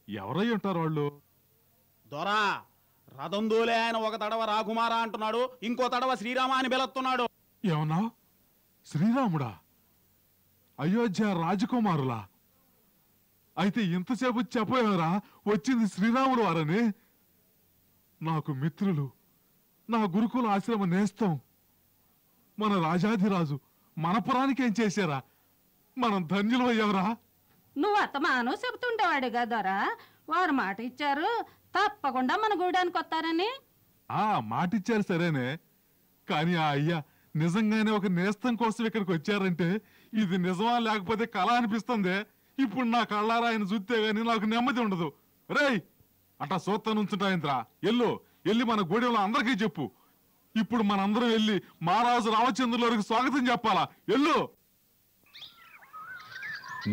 ఎవరై ఉంటారు వాళ్ళు? దొరా, రథం దోలే ఆయన ఒక తడవ రాకుమారా అంటున్నాడు, ఇంకో తడవ శ్రీరామ అని బెలత్తున్నాడు. ఏమన్నా? శ్రీరాముడా? అయోధ్య రాజకుమారులా? అయితే ఇంతసేపు చెప్పేవరా వచ్చింది శ్రీరాముడు వారని? నాకు మిత్రులు, నా గురుకుల ఆశ్రమ నేస్తం, మన రాజాధిరాజు మన పురానికేం చేశారా? మనం ధన్యులు అయ్యావరా? నువ్వు అత్తమాను చెబుతుండేవాడు కదరా, వారు మాట ఇచ్చారు తప్పకుండా మన గూడానికి వస్తారని. మాటిచ్చారు సరేనే, కానీ ఆ అయ్యా నిజంగానే ఒక నేస్తం కోసం ఇక్కడికి వచ్చారంటే ఇది నిజమా లేకపోతే కళ అనిపిస్తుంది. ఇప్పుడు నా కళ్ళారా ఆయన చూస్తే గాని నాకు నెమ్మది ఉండదు. రేయ్, అట్టా సూత్తా నుంచుంటాయంత్రా. ఎల్లి మన గూడెంలో అందరికీ చెప్పు, ఇప్పుడు మనందరం వెళ్ళి మహారాజు రామచంద్రులకి స్వాగతం చెప్పాలా? ఎల్లు.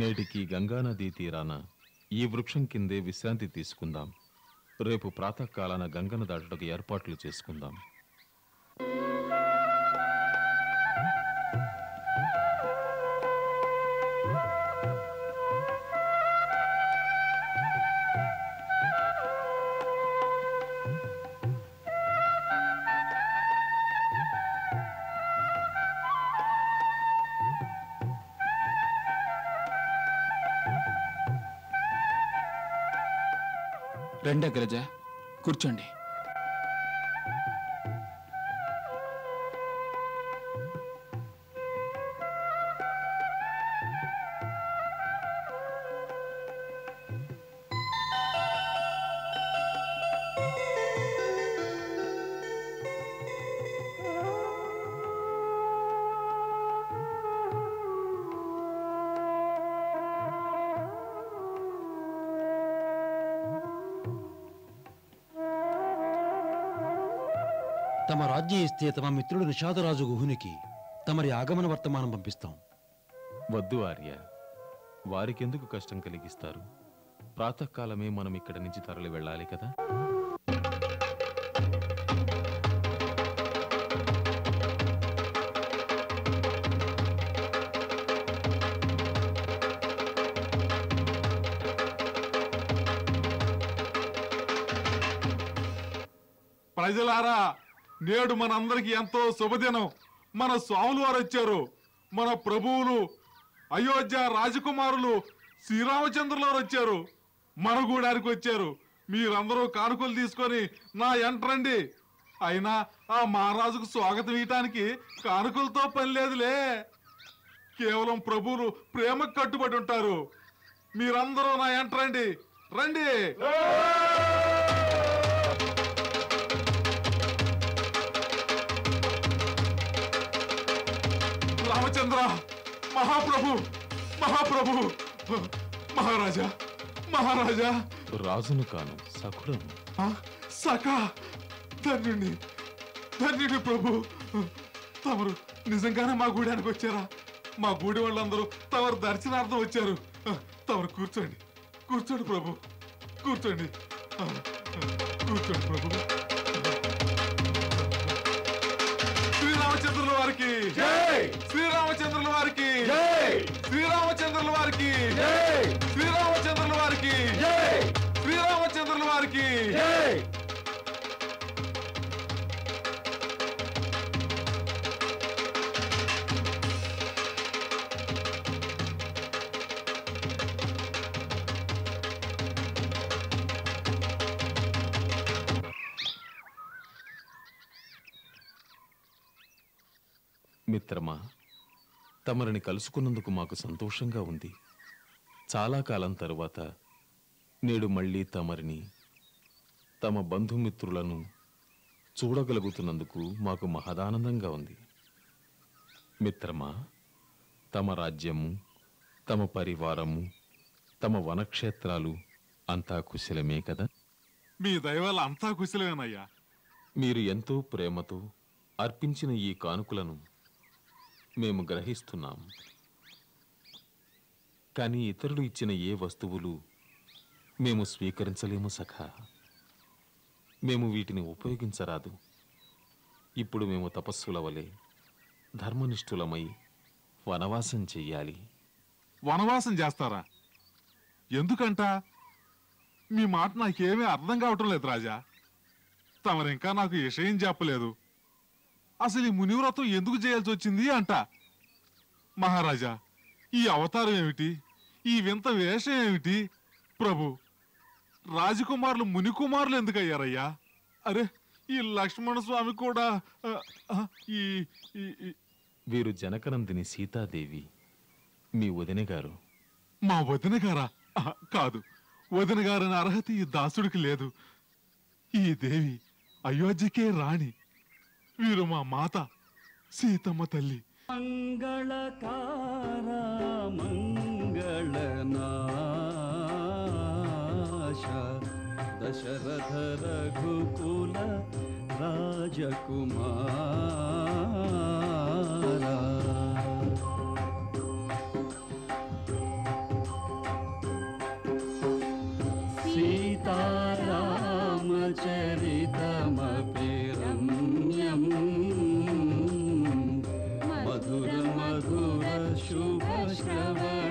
నేటికి గంగానదీ తీరాన ఈ వృక్షం కిందే విశ్రాంతి తీసుకుందాం. రేపు ప్రాతకాలాన గంగను దాటుటకు ఏర్పాట్లు చేసుకుందాం. రండి అగ్రజ, కూర్చోండి. తమ రాజ్యం ఇస్తే తమ మిత్రుడు నిషాదరాజు గుహునికి తమరి ఆగమన వర్తమానం పంపిస్తాం. వద్దు ఆర్య, వారికెందుకు కష్టం కలిగిస్తారు? ప్రాతకాలమే మనం ఇక్కడి నుంచి తరలి వెళ్ళాలి కదా. ప్రజలారా, నేడు మనందరికి ఎంతో శుభదినం. మన స్వాములు వారు వచ్చారు. మన ప్రభువులు, అయోధ్య రాజకుమారులు శ్రీరామచంద్రులు వారు వచ్చారు. మన గూడానికి వచ్చారు. మీరందరూ కానుకలు తీసుకొని నా ఎంటరండి. అయినా ఆ మహారాజుకు స్వాగతం ఇయటానికి కానుకలతో పని లేదులే. కేవలం ప్రభువులు ప్రేమకు కట్టుబడి ఉంటారు. మీరందరూ నా ఎంటరండి. రండి. రామచంద్ర, మహాప్రభు, మహాప్రభు, మహారాజా, మహారాజా. రాజును కాను, సఖుడను. సఖా, ధన్యుణ్ణి, ధన్యుడి ప్రభు. తమరు నిజంగానే మా గూడానికి వచ్చారా? మా గూడి వాళ్ళందరూ తమరు దర్శనార్థం వచ్చారు. తమరు కూర్చోండి, కూర్చోండి ప్రభు, కూర్చోండి, కూర్చోండి ప్రభు. శ్రీరామచంద్రుల వారికి జై! శ్రీరామచంద్రుల వారికి జై! శ్రీరామచంద్రుల వారికి జై! శ్రీరామచంద్రుల వారికి జై! శ్రీరామచంద్రుల వారికి జై! మిత్రమా, తమరిని కలుసుకున్నందుకు మాకు సంతోషంగా ఉంది. చాలా కాలం తరువాత నేడు మళ్ళీ తమరిని, తమ బంధుమిత్రులను చూడగలుగుతున్నందుకు మాకు మహదానందంగా ఉంది. మిత్రమా, తమ రాజ్యము, తమ పరివారము, తమ వనక్షేత్రాలు అంతా కుశలమే కదా? మీ దయవల్ల అంతా కుశలమేనయ్యా. మీరు ఎంతో ప్రేమతో అర్పించిన ఈ కానుకలను మేము గ్రహిస్తున్నాం. కానీ ఇతరులు ఇచ్చిన ఏ వస్తువులు మేము స్వీకరించలేము సఖా. మేము వీటిని ఉపయోగించరాదు. ఇప్పుడు మేము తపస్సుల వలె ధర్మనిష్ఠులమై వనవాసం చెయ్యాలి. వనవాసం చేస్తారా? ఎందుకంట? మీ మాట నాకేమీ అర్థం కావటం లేదు రాజా. తమరింకా నాకు విషయం చెప్పలేదు. అసలు ఈ మునివ్రతం ఎందుకు చేయాల్సి వచ్చింది అంట. మహారాజా, ఈ అవతారం ఏమిటి? ఈ వింత వేషం ఏమిటి? ప్రభు, రాజకుమారులు మునికుమారులు ఎందుకు అయ్యారయ్యా? అరే, ఈ లక్ష్మణ స్వామి కూడా వీరు జనకనందిని సీతాదేవి, మీ వదిన గారు. మా వదిన గారా? కాదు, వదిన గారని అర్హత ఈ దాసుడికి లేదు. ఈ దేవి అయోధ్యకే రాణి. వీరు మా మాత సీతమ్మ తల్లి. మంగళకార మంగళనాశ దశరథ రఘుకుల రాజకుమారా సీతారామచరితమపి రమ్యం మధుర మధుర శుభ శ్రవణ